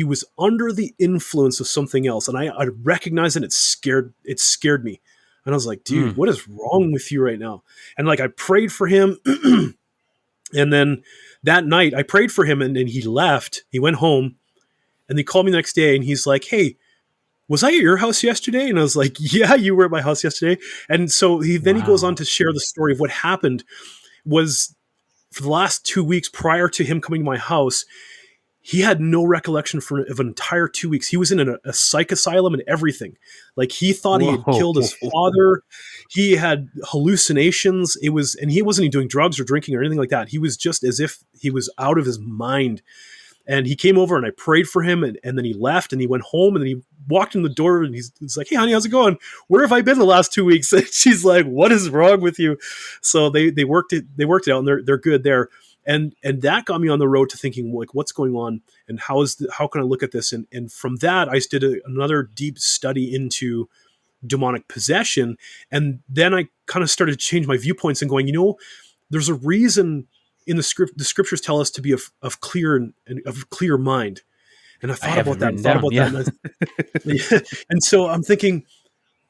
was under the influence of something else, and I recognized it. It scared me. And I was like, dude, what is wrong with you right now? And like, I prayed for him. And then that night I prayed for him, and then he left. He went home, and he called me the next day, and he's like, hey, was I at your house yesterday? And I was like, yeah, you were at my house yesterday. And so he goes on to share the story of what happened was for the last 2 weeks prior to him coming to my house, he had no recollection of an entire 2 weeks. He was in a psych asylum and everything. Like, he thought he had killed his father. He had hallucinations. And he wasn't even doing drugs or drinking or anything like that. He was just as if he was out of his mind. And he came over, and I prayed for him, and then he left, and he went home, and then he walked in the door, and he's like, hey, honey, how's it going? Where have I been the last 2 weeks? And she's like, what is wrong with you? So they worked it out, and they're good there. And that got me on the road to thinking, like, what's going on, and how can I look at this? And from that, I did another deep study into demonic possession. And then I kind of started to change my viewpoints and going, there's a reason in the scriptures tell us to be of clear mind. And I thought about that. And so I'm thinking,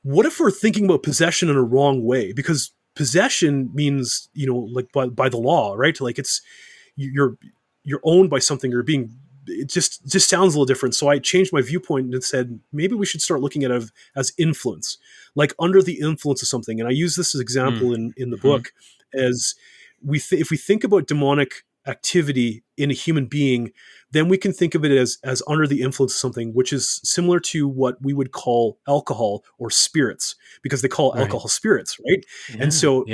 what if we're thinking about possession in a wrong way? Because possession means, like by the law, right? Like, it's you're owned by something, or it just sounds a little different. So I changed my viewpoint and said, maybe we should start looking at it as influence, like under the influence of something. And I use this as example in the book as if we think about demonic activity in a human being, then we can think of it as under the influence of something, which is similar to what we would call alcohol or spirits, because they call alcohol spirits, right? Yeah, and so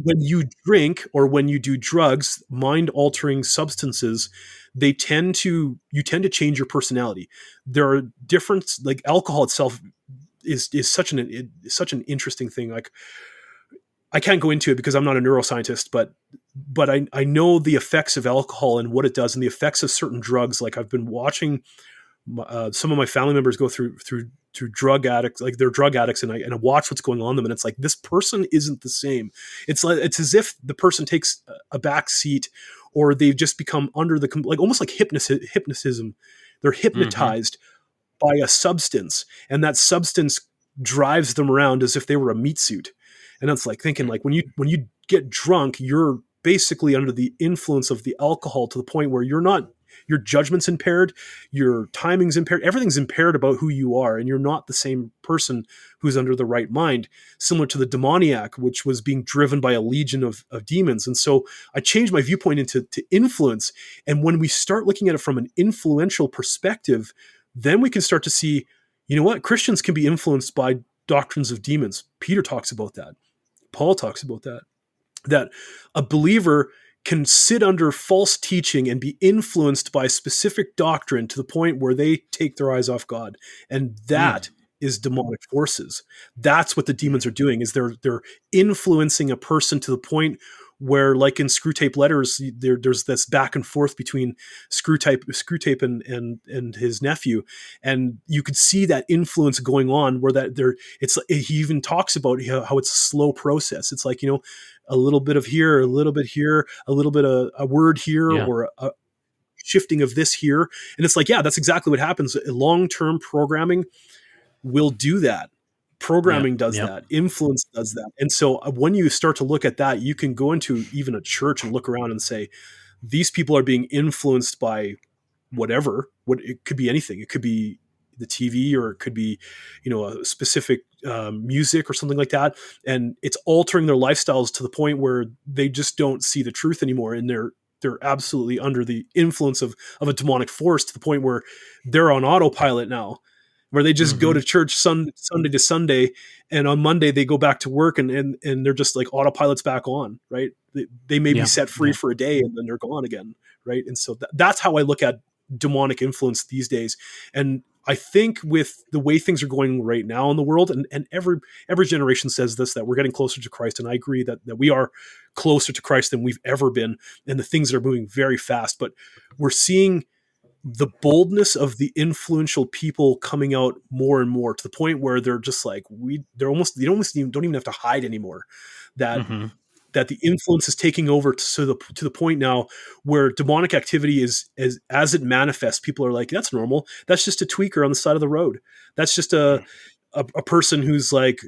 when you drink or when you do drugs, mind-altering substances, you tend to change your personality. There are different, like alcohol itself is such an interesting thing. Like, I can't go into it because I'm not a neuroscientist, but I know the effects of alcohol and what it does, and the effects of certain drugs. Like, I've been watching some of my family members go through drug addicts, like they're drug addicts, and I watch what's going on them, and it's like, this person isn't the same. It's as if the person takes a back seat, or they've just become under like almost like hypnotism. They're hypnotized by a substance, and that substance drives them around as if they were a meat suit. And it's like thinking, like, when you get drunk, you're basically under the influence of the alcohol to the point where your judgment's impaired, your timing's impaired, everything's impaired about who you are, and you're not the same person who's under the right mind, similar to the demoniac, which was being driven by a legion of demons. And so I changed my viewpoint into influence. And when we start looking at it from an influential perspective, then we can start to see, Christians can be influenced by doctrines of demons. Peter talks about that. Paul talks about that a believer can sit under false teaching and be influenced by specific doctrine to the point where they take their eyes off God. And that is demonic forces. That's what the demons are doing, is they're influencing a person to the point where, like in Screw Tape Letters, there's this back and forth between Screw Tape and his nephew, and you could see that influence going on. Where he even talks about how it's a slow process. It's like, a little bit of here, a little bit here, a little bit of a word here, or a shifting of this here, and it's like, yeah, that's exactly what happens. Long-term programming will do that. Programming does that. Influence does that. And so when you start to look at that, you can go into even a church and look around and say, these people are being influenced by whatever. It could be anything. It could be the TV, or it could be, a specific music or something like that. And it's altering their lifestyles to the point where they just don't see the truth anymore. And they're absolutely under the influence of a demonic force, to the point where they're on autopilot now, where they just go to church Sunday to Sunday, and on Monday they go back to work, and they're just like autopilot's back on, right? They may be set free for a day, and then they're gone again, right? And so that's how I look at demonic influence these days. And I think with the way things are going right now in the world, and every generation says this, that we're getting closer to Christ, and I agree that we are closer to Christ than we've ever been, and the things that are moving very fast. But we're seeing the boldness of the influential people coming out more and more, to the point where they're just like, they don't even have to hide anymore. That the influence is taking over to the point now where demonic activity is, as it manifests, people are like, that's normal. That's just a tweaker on the side of the road. That's just a person who's like,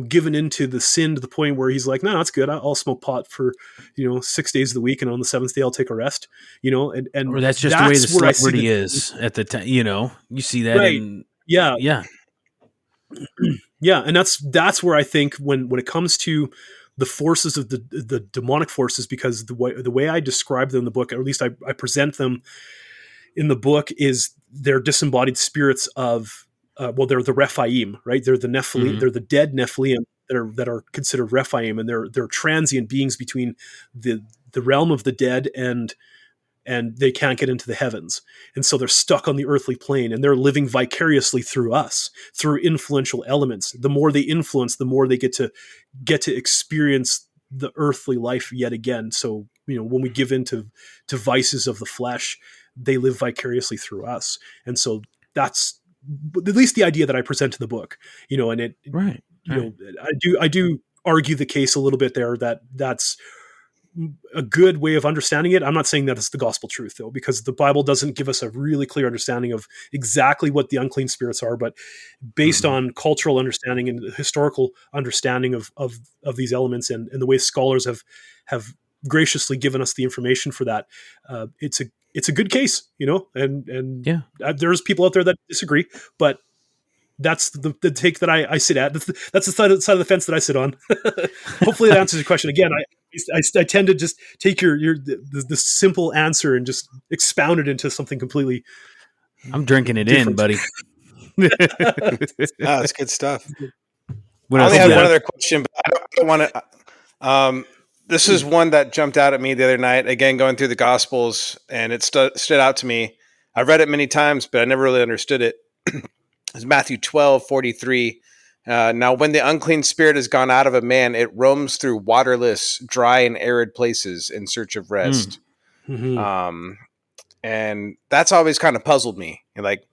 given into the sin to the point where he's like, no, that's good. I'll smoke pot for, 6 days of the week, and on the seventh day I'll take a rest, and or that's just the way the celebrity is at the time, you see that. Right. Yeah. And that's where I think when it comes to the forces of the demonic forces, because the way I describe them in the book, or at least I present them in the book, is they're disembodied spirits of, they're the Rephaim, right? They're the Nephilim. They're the dead Nephilim that are considered Rephaim, and they're transient beings between the realm of the dead and they can't get into the heavens, and so they're stuck on the earthly plane, and they're living vicariously through us, through influential elements. The more they influence, the more they get to experience the earthly life yet again. So when we give in to vices of the flesh, they live vicariously through us, and so that's at least the idea that I present in the book, and it, right. I do argue the case a little bit there, that's a good way of understanding it. I'm not saying that it's the gospel truth, though, because the Bible doesn't give us a really clear understanding of exactly what the unclean spirits are, but based on cultural understanding and historical understanding of these elements, and the way scholars have graciously given us the information for that, it's a good case, and there's people out there that disagree, but that's the take that I sit at. That's the side of the fence that I sit on. Hopefully that answers your question. Again, I tend to just take the simple answer and just expound it into something completely. I'm drinking it different. in, buddy. That's good stuff. What I else only you had got? one other question, but I don't want to. This is one that jumped out at me the other night. Again, going through the Gospels, and it stood out to me. I've read it many times, but I never really understood it. It's Matthew 12:43. Now, when the unclean spirit has gone out of a man, it roams through waterless, dry, and arid places in search of rest. And that's always kind of puzzled me. Like,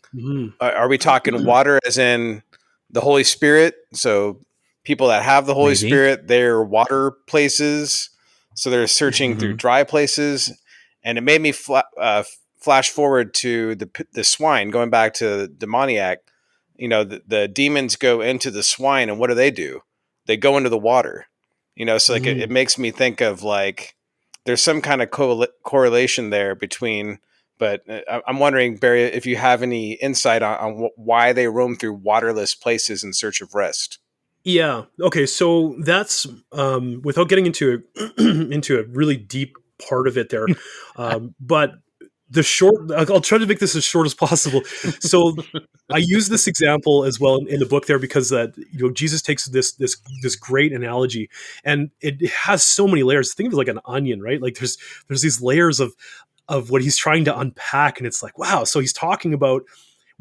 are we talking water as in the Holy Spirit? So people that have the Holy Spirit, they're water places. So they're searching through dry places. And it made me flash forward to the swine, going back to demoniac. The demons go into the swine, and what do? They go into the water, so like it makes me think of like, there's some kind of correlation there between, but I'm wondering, Barry, if you have any insight on why they roam through waterless places in search of rest. Yeah. Okay. So that's, without getting into a really deep part of it there, but I'll try to make this as short as possible. So I use this example as well in the book there, because Jesus takes this great analogy, and it has so many layers. Think of it like an onion, right? Like there's these layers of what he's trying to unpack, and it's like, wow. So he's talking about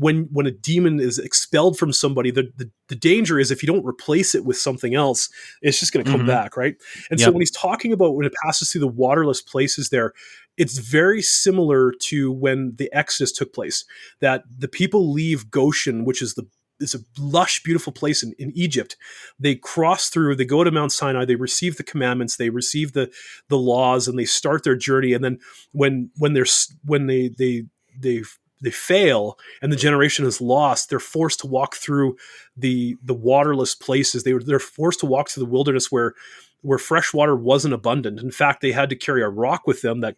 when a demon is expelled from somebody, the danger is if you don't replace it with something else, it's just going to come back, right? And so Yep. when he's talking about when it passes through the waterless places there, it's very similar to when the Exodus took place, that the people leave Goshen, which is it's a lush, beautiful place in Egypt. They cross through, they go to Mount Sinai, they receive the commandments, they receive the laws, and they start their journey. And then when they fail and the generation is lost, they're forced to walk through the waterless places. They're forced to walk through the wilderness where fresh water wasn't abundant. In fact, they had to carry a rock with them that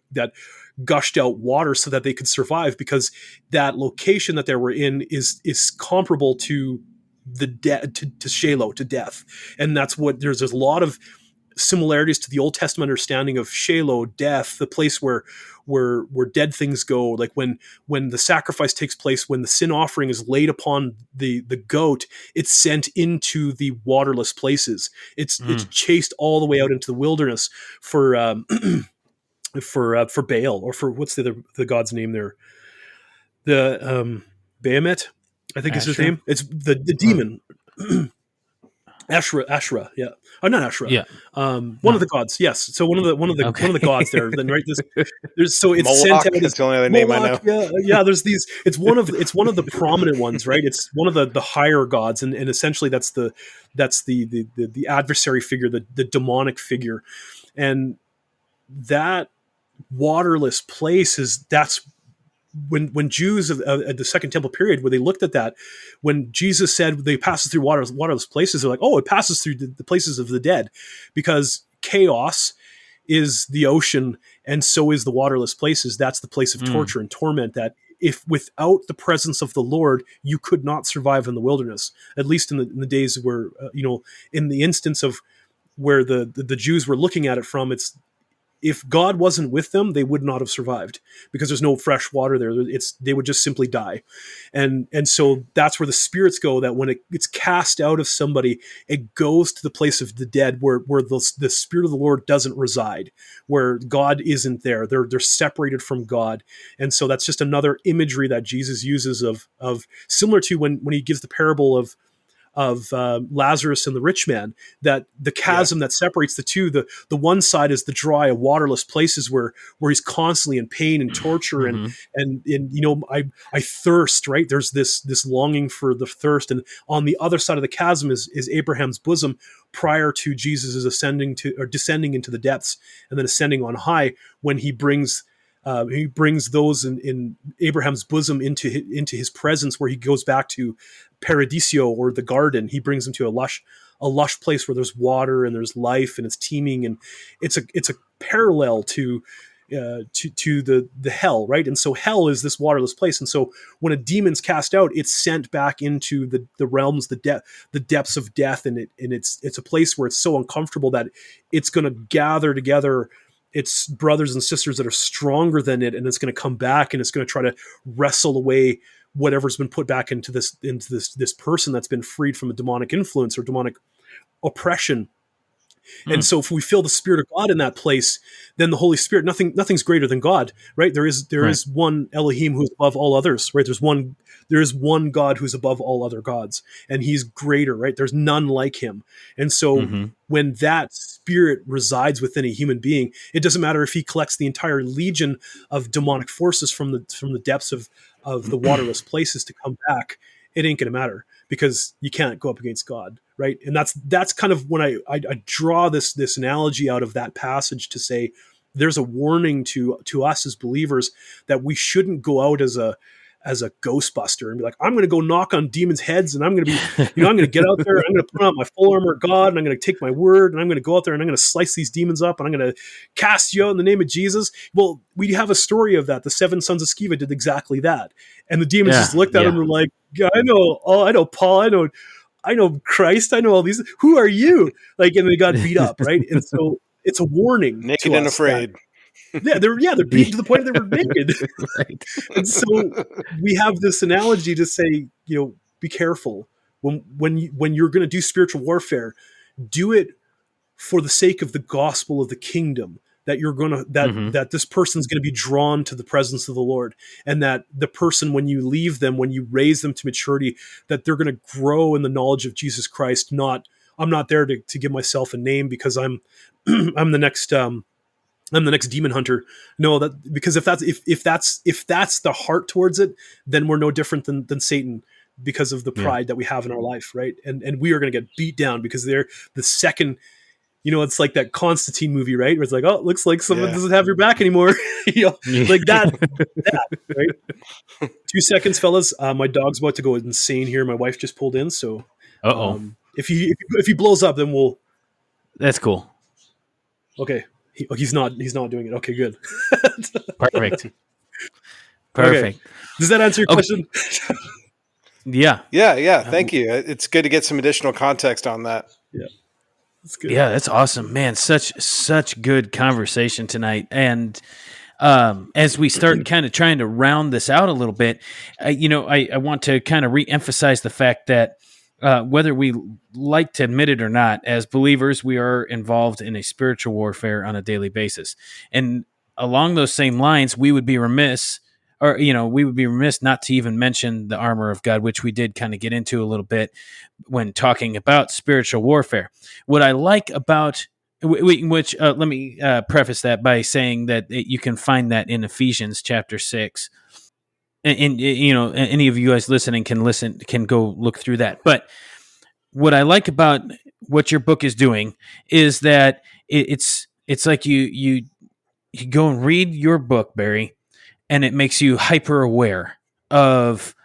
gushed out water so that they could survive, because that location that they were in is comparable to to Shiloh, to death. And that's what there's a lot of similarities to the Old Testament understanding of Shiloh, death, the place where dead things go. Like when the sacrifice takes place, when the sin offering is laid upon the goat, it's sent into the waterless places. It's chased all the way out into the wilderness for Baal, or for what's the god's name there? The Bahamut, I think is his name. It's the demon. Ashra, yeah. Oh, not Ashra. Yeah. One of the gods, yes. So one of the gods there. Then right, there's so it's Moloch, sent out. that's the only other name I know. Yeah. There's these. It's one of the prominent ones, right? It's one of the higher gods, and essentially that's the adversary figure, the demonic figure, and that waterless place that's when Jews at the Second Temple period, where they looked at that, when Jesus said they passes through waterless places, they're like, oh, it passes through the places of the dead, because chaos is the ocean, and so is the waterless places. That's the place of torture and torment, that if without the presence of the Lord, you could not survive in the wilderness, at least in the days where, in the instance of where the Jews were looking at it from, it's, if God wasn't with them, they would not have survived, because there's no fresh water there. They would just simply die. And so that's where the spirits go, that when it's cast out of somebody, it goes to the place of the dead where the Spirit of the Lord doesn't reside, where God isn't there. They're separated from God. And so that's just another imagery that Jesus uses of similar to when he gives the parable of Lazarus and the rich man, that the chasm that separates the two, the one side is the dry, waterless places where he's constantly in pain and torture, and I thirst, right? There's this longing for the thirst, and on the other side of the chasm is Abraham's bosom, prior to Jesus is descending into the depths and then ascending on high, when he brings those in Abraham's bosom into his presence, where he goes back to Paradiso, or the garden. He brings them to a lush place where there's water and there's life and it's teeming, and it's a parallel to the hell, right? And so hell is this waterless place, and so when a demon's cast out, it's sent back into the realms, the depths of death, and it's a place where it's so uncomfortable that it's going to gather together its brothers and sisters that are stronger than it, and it's going to come back, and it's going to try to wrestle away whatever's been put back into this person that's been freed from a demonic influence or demonic oppression. And so if we feel the Spirit of God in that place, then the Holy Spirit, nothing's greater than God, right? There is one Elohim who's above all others, right? There is one God who's above all other gods, and he's greater, right? There's none like him. And so when that Spirit resides within a human being, it doesn't matter if he collects the entire legion of demonic forces from the depths of the waterless places to come back, it ain't going to matter, because you can't go up against God, right? And that's kind of when I draw this analogy out of that passage to say there's a warning to us as believers that we shouldn't go out as a Ghostbuster and be like, I'm going to go knock on demons' heads, and I'm going to be, I'm going to get out there, I'm going to put on my full armor of God, and I'm going to take my word, and I'm going to go out there, and I'm going to slice these demons up, and I'm going to cast you out in the name of Jesus. Well, we have a story of that. The 7 sons of Sceva did exactly that, and the demons just looked at him and were like, I know Paul, I know Christ, I know all these. Who are you? Like, and they got beat up, right? And so it's a warning, naked and afraid. They're beaten to the point that they were naked. Right. And so we have this analogy to say, be careful when you're going to do spiritual warfare. Do it for the sake of the gospel of the kingdom, that you're going to, that this person's going to be drawn to the presence of the Lord, and that the person, when you leave them, when you raise them to maturity, that they're going to grow in the knowledge of Jesus Christ. I'm not there to give myself a name because I'm the next demon hunter. No, that because if that's the heart towards it, then we're no different than Satan, because of the pride that we have in our life, right? And we are going to get beat down because they're the second. It's like that Constantine movie, right? Where it's like, oh, it looks like someone doesn't have your back anymore. Like that, right? 2 seconds, fellas. My dog's about to go insane here. My wife just pulled in, so if he blows up, then we'll. That's cool. Okay, he's not doing it. Okay, good. Perfect. Okay. Does that answer your question? Yeah. Thank you. It's good to get some additional context on that. Yeah. That's good. Yeah, that's awesome, man. Such good conversation tonight. And as we start kind of trying to round this out a little bit, I want to kind of reemphasize the fact that whether we like to admit it or not, as believers, we are involved in a spiritual warfare on a daily basis. And along those same lines, we would be remiss not to even mention the armor of God, which we did kind of get into a little bit when talking about spiritual warfare. What I like about which let me preface that by saying that you can find that in Ephesians chapter 6. And any of you guys listening can go look through that. But what I like about what your book is doing is that it's like you go and read your book, Barry, and it makes you hyper aware of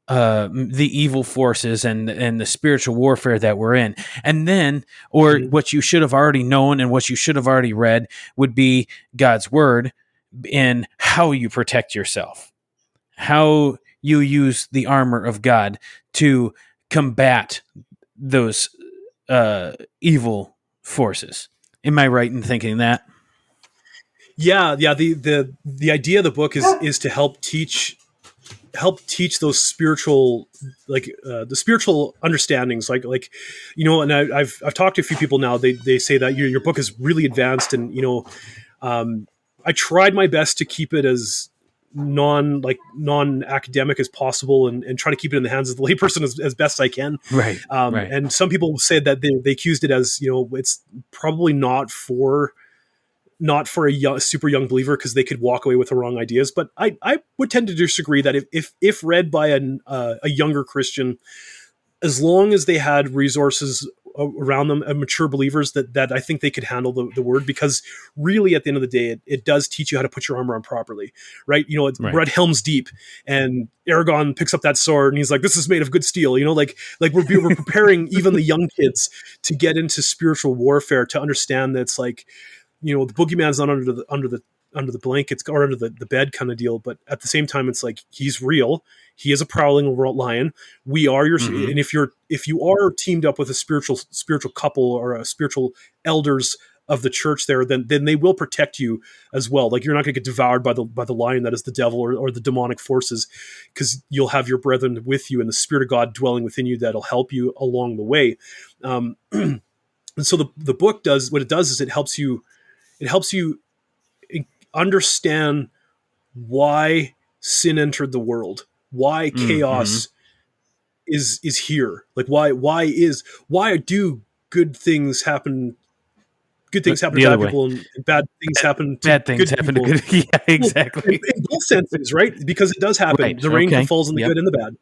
the evil forces and the spiritual warfare that we're in. And then, what you should have already known and what you should have already read would be God's word in how you protect yourself, how you use the armor of God to combat those evil forces. Am I right in thinking that? Yeah. The idea of the book is to help teach those spiritual, the spiritual understandings, and I've talked to a few people now. They say that your book is really advanced, and I tried my best to keep it as non-academic as possible, and try to keep it in the hands of the layperson as best I can. Right. And some people said that they accused it as, it's probably not for a super young believer, because they could walk away with the wrong ideas. But I would tend to disagree that if read by a younger Christian, as long as they had resources around them, mature believers, that I think they could handle the word, because really at the end of the day, it does teach you how to put your armor on properly, right? We're at Helm's Deep, and Aragorn picks up that sword and he's like, this is made of good steel, we're preparing even the young kids to get into spiritual warfare, to understand that it's like, the boogeyman's not under the blankets or under the bed kind of deal, but at the same time, it's like, he's real. He is a prowling lion. We are your, and if you are teamed up with a spiritual couple or a spiritual elders of the church there, then they will protect you as well. Like, you're not going to get devoured by the lion that is the devil or the demonic forces, because you'll have your brethren with you and the Spirit of God dwelling within you that'll help you along the way. And so the book does what it does is it helps you understand why sin entered the world, why chaos is here. Like, why do good things happen? Good things happen to bad people, and bad things happen to good people. Yeah, exactly. In both senses, right? Because it does happen. Right. The rain falls on the good and the bad.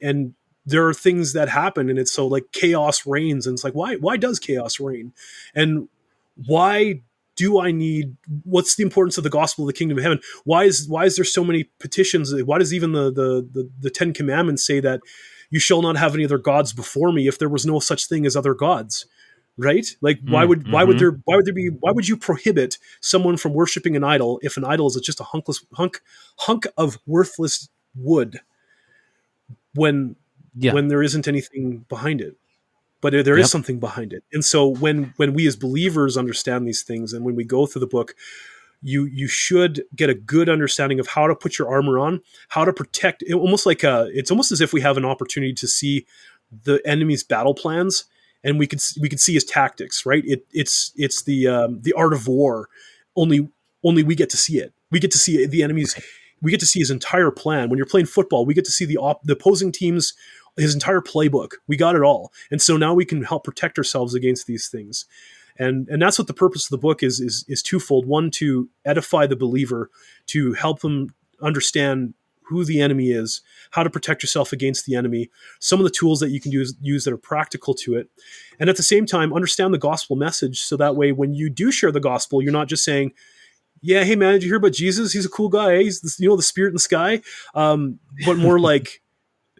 And there are things that happen, and it's so like chaos reigns, and it's like, why does chaos reign? And why do I need, what's the importance of the gospel of the kingdom of heaven? Why is there so many petitions? Why does even the 10 commandments say that you shall not have any other gods before me, if there was no such thing as other gods? Right? Like, why would you prohibit someone from worshiping an idol if an idol is just a hunk of worthless wood, when there isn't anything behind it? But there is something behind it. And so when we as believers understand these things, and when we go through the book, you should get a good understanding of how to put your armor on, how to protect. It's almost as if we have an opportunity to see the enemy's battle plans, and we could see his tactics. Right? It's the art of war, only we get to see it. We get to see the enemy's. We get to see his entire plan. When you're playing football, we get to see the opposing team's his entire playbook. We got it all, and so now we can help protect ourselves against these things. And that's what the purpose of the book is twofold. One, to edify the believer, to help them understand who the enemy is, how to protect yourself against the enemy, some of the tools that you can use that are practical to it. And at the same time, understand the gospel message, so that way when you do share the gospel, you're not just saying, yeah, hey man, did you hear about Jesus? He's a cool guy. He's the spirit in the sky. But more like,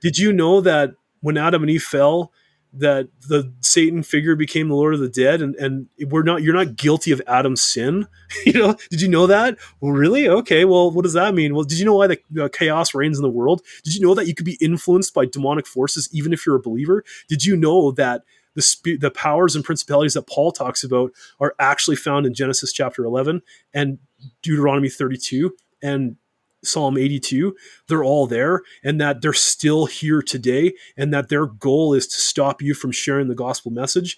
did you know that when Adam and Eve fell, that the Satan figure became the Lord of the dead, and you're not guilty of Adam's sin? Did you know that? Well, really? Okay. Well, what does that mean? Well, did you know why the chaos reigns in the world? Did you know that you could be influenced by demonic forces even if you're a believer? Did you know that the powers and principalities that Paul talks about are actually found in Genesis chapter 11 and Deuteronomy 32 and Psalm 82? They're all there, and that they're still here today, and that their goal is to stop you from sharing the gospel message.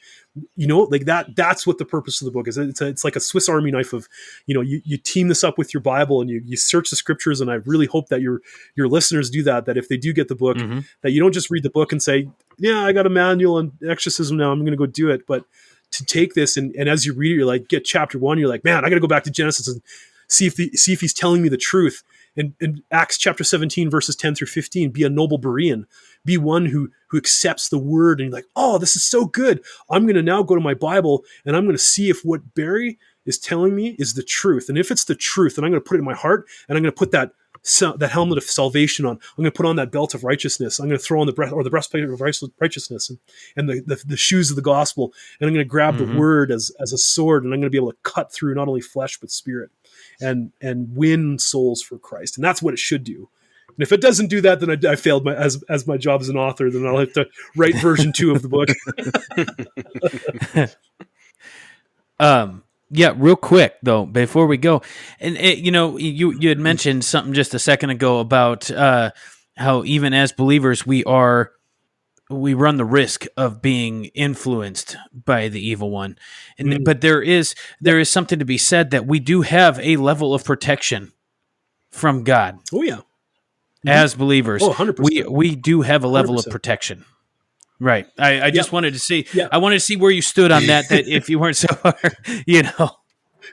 Like that's what the purpose of the book is. It's like a Swiss Army knife of, you team this up with your Bible and you search the scriptures. And I really hope that your listeners do that if they do get the book, that you don't just read the book and say, yeah, I got a manual on exorcism now, I'm going to go do it. But to take this and as you read it, you're like, get chapter 1, you're like, man, I got to go back to Genesis and see if he's telling me the truth. In Acts chapter 17, verses 10 through 15, be a noble Berean. Be one who accepts the word and you're like, oh, this is so good. I'm going to now go to my Bible and I'm going to see if what Barry is telling me is the truth. And if it's the truth, then I'm going to put it in my heart and I'm going to put that helmet of salvation on. I'm going to put on that belt of righteousness. I'm going to throw on the breastplate of righteousness and the shoes of the gospel. And I'm going to grab the word as a sword, and I'm going to be able to cut through not only flesh, but spirit and win souls for Christ. And that's what it should do. And if it doesn't do that, then I failed as my job as an author. Then I'll have to write version 2 of the book. Yeah, real quick though, before we go, and you had mentioned something just a second ago about how even as believers we run the risk of being influenced by the evil one, and but there is something to be said that we do have a level of protection from God. Oh yeah, as believers, 100%. we do have a level 100%. Of protection. Right. I just wanted to see. Yeah. I wanted to see where you stood on that. That if you weren't so hard,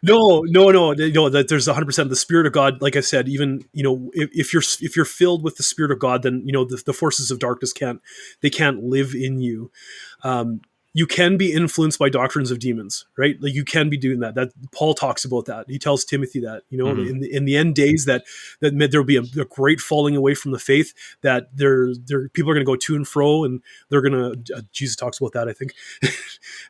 No. That there's 100% the Spirit of God. Like I said, even if you're filled with the Spirit of God, then the forces of darkness can't live in you. You can be influenced by doctrines of demons, right? Like you can be doing that. That Paul talks about that. He tells Timothy that, in the end days that there'll be a great falling away from the faith, that people are going to go to and fro, and they're going to, Jesus talks about that, I think.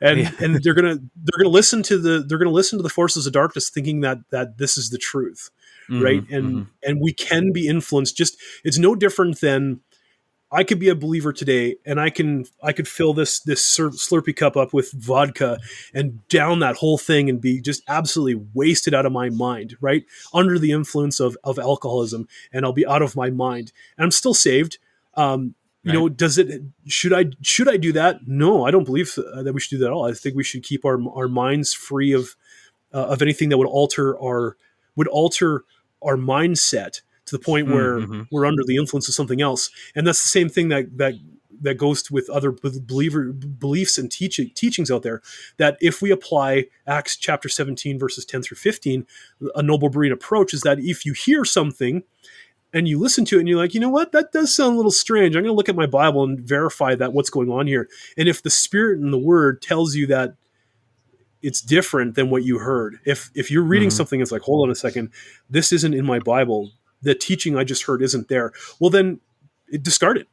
and they're going to listen to the forces of darkness, thinking that this is the truth. Right. And we can be influenced. It's no different than, I could be a believer today, and I could fill this Slurpee cup up with vodka and down that whole thing and be just absolutely wasted out of my mind, right? Under the influence of alcoholism, and I'll be out of my mind, and I'm still saved. Right. Should I do that? No, I don't believe that we should do that at all. I think we should keep our minds free of anything that would alter our mindset to the point where we're under the influence of something else. And that's the same thing that goes with other beliefs and teachings out there, that if we apply Acts chapter 17, verses 10 through 15, a noble Berean approach is that if you hear something and you listen to it and you're like, you know what, that does sound a little strange. I'm going to look at my Bible and verify that what's going on here. And if the Spirit and the Word tells you that it's different than what you heard, if you're reading something, it's like, hold on a second, this isn't in my Bible, the teaching I just heard isn't there, well, then discard it,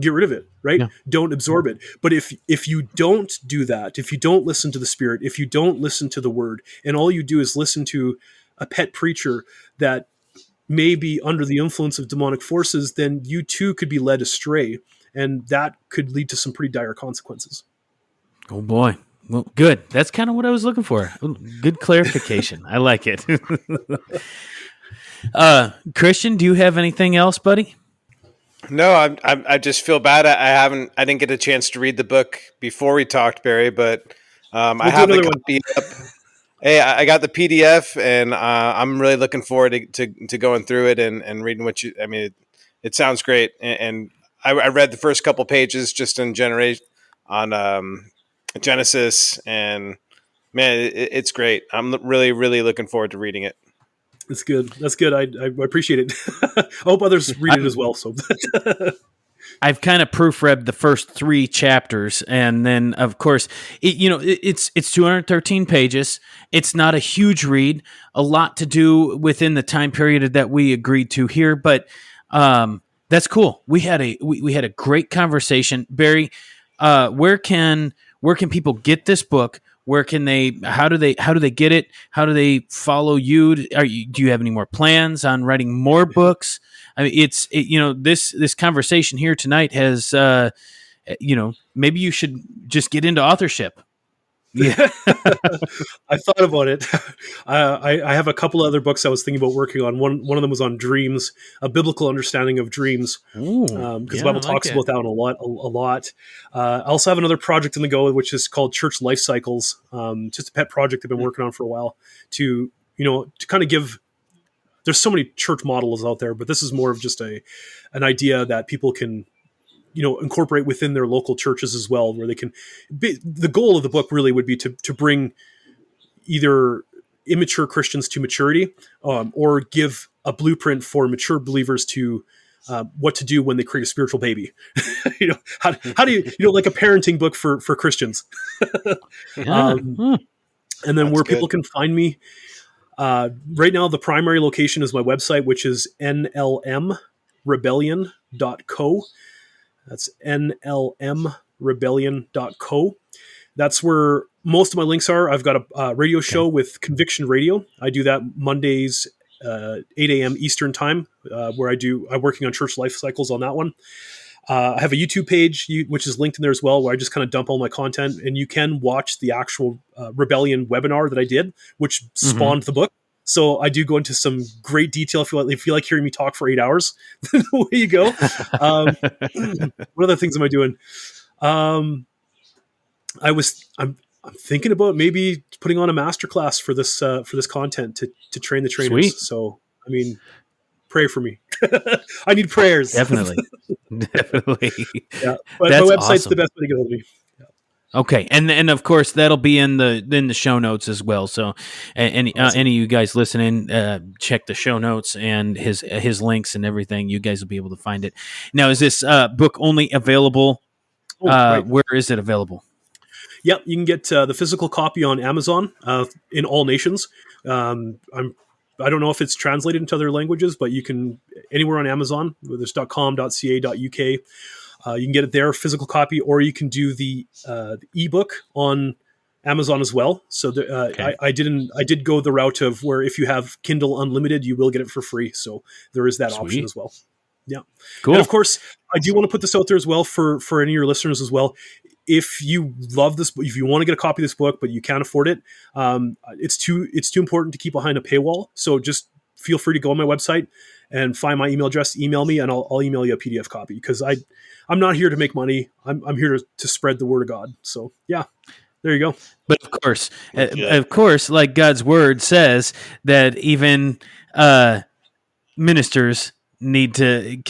get rid of it, right? Yeah. Don't absorb it. But if you don't do that, if you don't listen to the Spirit, if you don't listen to the Word, and all you do is listen to a pet preacher that may be under the influence of demonic forces, then you too could be led astray, and that could lead to some pretty dire consequences. Oh boy. Well, good. That's kind of what I was looking for. Good clarification. I like it. Christian, do you have anything else, buddy? No, I just feel bad. I didn't get a chance to read the book before we talked, Barry, but I have a copy up. Hey, I got the PDF, and I'm really looking forward to going through it and reading what you. I mean, it sounds great, and I read the first couple pages just in Genesis, and man, it's great. I'm really, really looking forward to reading it. That's good. That's good. I appreciate it. I hope others read it as well. So I've kind of proofread the first 3 chapters, and then of course, it's 213 pages. It's not a huge read, a lot to do within the time period that we agreed to here, but that's cool. We had a great conversation, Barry. Where can people get this book? Where can they? How do they get it? How do they follow you? Do you have any more plans on writing more books? I mean, this conversation here tonight has, maybe you should just get into authorship. Yeah, I thought about it. I have a couple other books I was thinking about working on. One of them was on dreams, a biblical understanding of dreams, because the Bible talks about that one a lot. I also have another project in the go, which is called Church Life Cycles. Just a pet project I've been working on for a while to kind of give. There's so many church models out there, but this is more of just an idea that people can incorporate within their local churches as well, where they can be. The goal of the book really would be to bring either immature Christians to maturity, or give a blueprint for mature believers to what to do when they create a spiritual baby. How do you like a parenting book for Christians. And then That's where good. people can find me, right now the primary location is my website, which is nlmrebellion.co. That's nlmrebellion.co. That's where most of my links are. I've got a radio show with Conviction Radio. I do that Mondays, 8 a.m. Eastern time, where I'm working on church life cycles on that one. I have a YouTube page, which is linked in there as well, where I just kind of dump all my content, and you can watch the actual Rebellion webinar that I did, which spawned the book. So I do go into some great detail. If you like hearing me talk for 8 hours, away you go. What other things am I doing? I'm thinking about maybe putting on a masterclass for this content to train the trainers. Sweet. So, I mean, pray for me. I need prayers. Definitely. Yeah, but That's my website's awesome. the best way to get hold of me. Okay, and of course that'll be in the show notes as well. So any of you guys listening, check the show notes and his links and everything. You guys will be able to find it. Now, is this book only available? Right. Where is it available? Yep, you can get the physical copy on Amazon in all nations. I don't know if it's translated into other languages, but you can anywhere on Amazon, whether it's .com, .ca, .uk. You can get it there, physical copy, or you can do the ebook on Amazon as well. So I did go the route of where if you have Kindle Unlimited, you will get it for free. So there is that option as well. Yeah, cool. And of course, I do want to put this out there as well for any of your listeners as well. If you love this, if you want to get a copy of this book, but you can't afford it, it's too important to keep behind a paywall. So just feel free to go on my website and find my email address, email me, and I'll email you a PDF copy, because I'm not here to make money. I'm here to spread the word of God. So yeah, there you go. But of course, like God's word says, that even ministers need to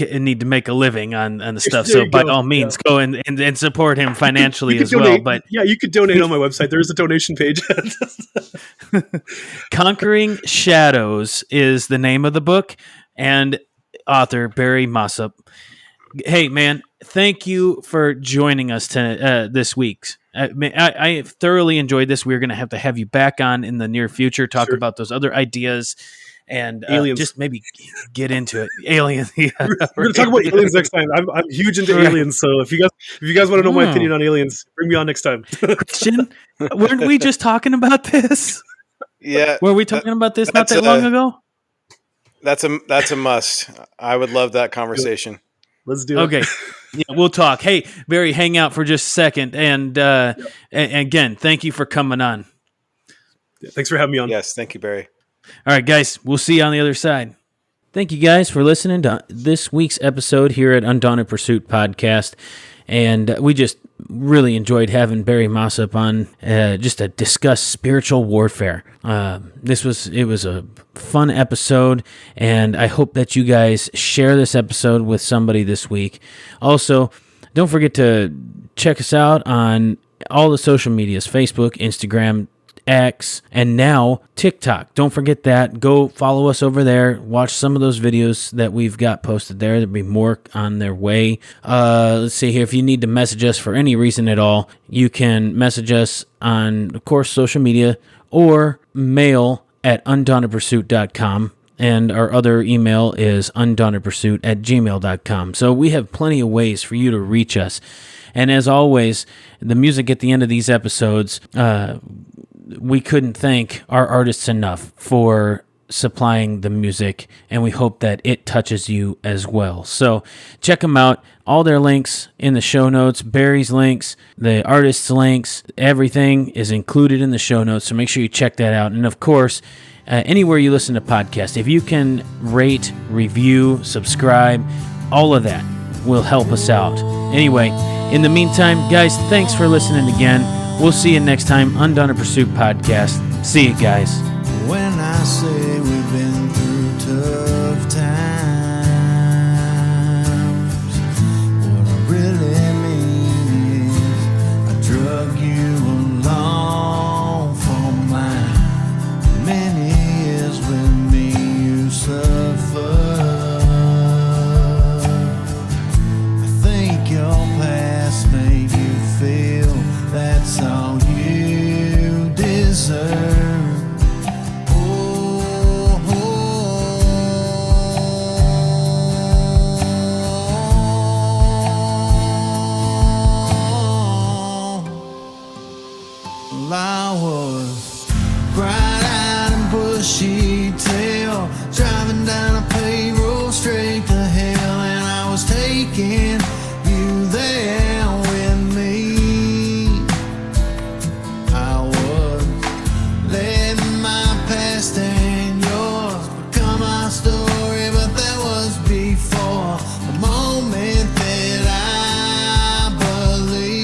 make a living on the stuff. So by all means, go and support him financially as donate. well. But yeah, you could donate on my website. There is a donation page. Conquering Shadows is the name of the book, and author Barry Mossip. Hey, man, thank you for joining us this week. I thoroughly enjoyed this. We're going to have you back on in the near future, talk about those other ideas, and just maybe get into it. Aliens. Yeah, we're going to talk about aliens next time. I'm huge into aliens, so if you guys want to know my opinion on aliens, bring me on next time. Christian, weren't we just talking about this? Yeah, were we talking about this not that long ago? That's a must. I would love that conversation. Let's do it. Okay. Yeah, we'll talk. Hey, Barry, hang out for just a second. And again, thank you for coming on. Yeah, thanks for having me on. Yes, thank you, Barry. All right, guys, we'll see you on the other side. Thank you guys for listening to this week's episode here at Undaunted Pursuit Podcast. And we just really enjoyed having Barry Mossip on just to discuss spiritual warfare. It was a fun episode, and I hope that you guys share this episode with somebody this week. Also, don't forget to check us out on all the social medias, Facebook, Instagram, X, and now TikTok. Don't forget that. Go follow us over there. Watch some of those videos that we've got posted there. There'll be more on their way. Let's see here. If you need to message us for any reason at all, you can message us on, of course, social media or mail at undauntedpursuit.com. And our other email is undauntedpursuit@gmail.com. So we have plenty of ways for you to reach us. And as always, the music at the end of these episodes, we couldn't thank our artists enough for supplying the music, and we hope that it touches you as well. So check them out. All their links in the show notes, Barry's links, the artists' links, everything is included in the show notes, so make sure you check that out. And of course, anywhere you listen to podcasts, if you can rate, review, subscribe, all of that will help us out. Anyway, in the meantime, guys, thanks for listening again. We'll see you next time, Undaunted Pursuit Podcast. See you guys. When I say we've been through tough times, what I really mean is I drug you along for mine. Many years with me you suffered. I think your past made you feel that's all you deserve. I was bright-eyed and bushy-tailed, driving down a paved road straight to hell, and I was taking you there with me. I was letting my past and yours become our story, but that was before the moment that I believed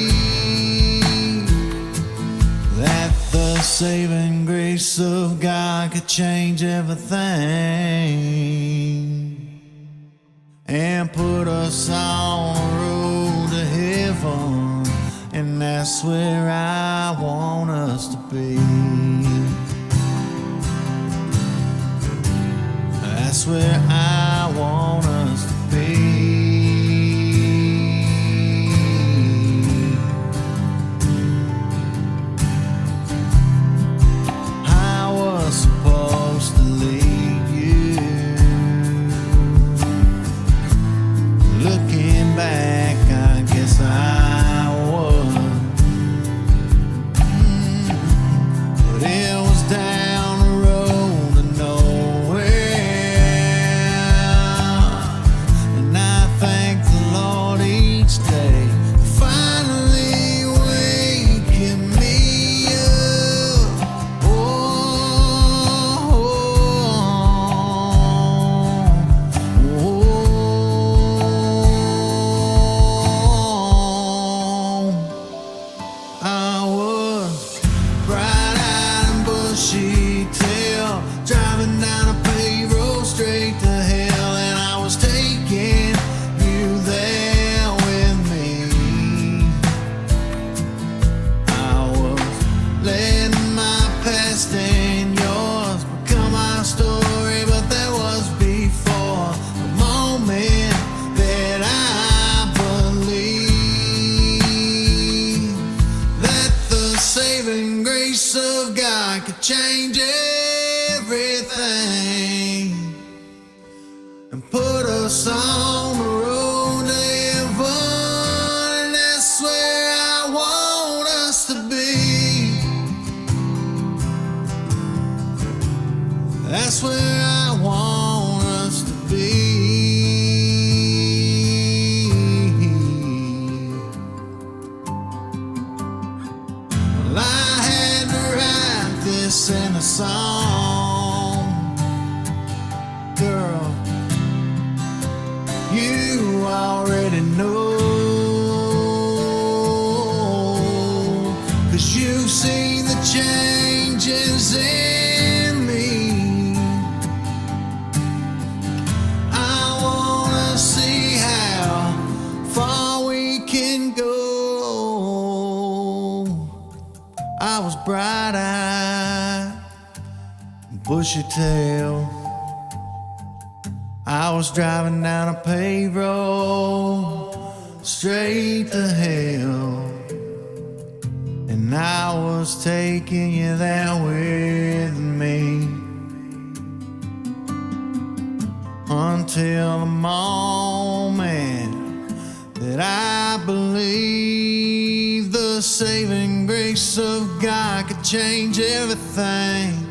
that the saving grace of God could change everything and put us on a road to heaven, and that's where I want us to be. That's where I want us to be. Supposed to lead you. Looking back, I guess I was. But it was down the road to nowhere. And I thank the Lord each day for finally waking me up. I was bright-eyed and bushy-tailed, driving down a paved road straight to hell, and I was taking you there with me. I was letting my past and yours become our story, but that was before the moment that I believed that the saving grace of God could change everything and put us on the road to heaven, and that's where I want us to be. That's where I want us to be. Well, I had to write this in a song, girl. You already know bushy tail. I was driving down a paved road straight to hell, and I was taking you there with me until the moment that I believed the saving grace of God could change everything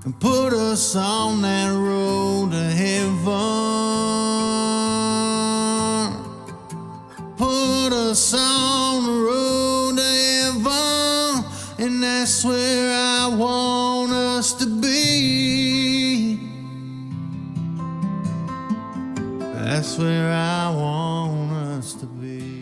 and put us on that road to heaven. Put us on the road to heaven, and that's where I want us to be. That's where I want us to be.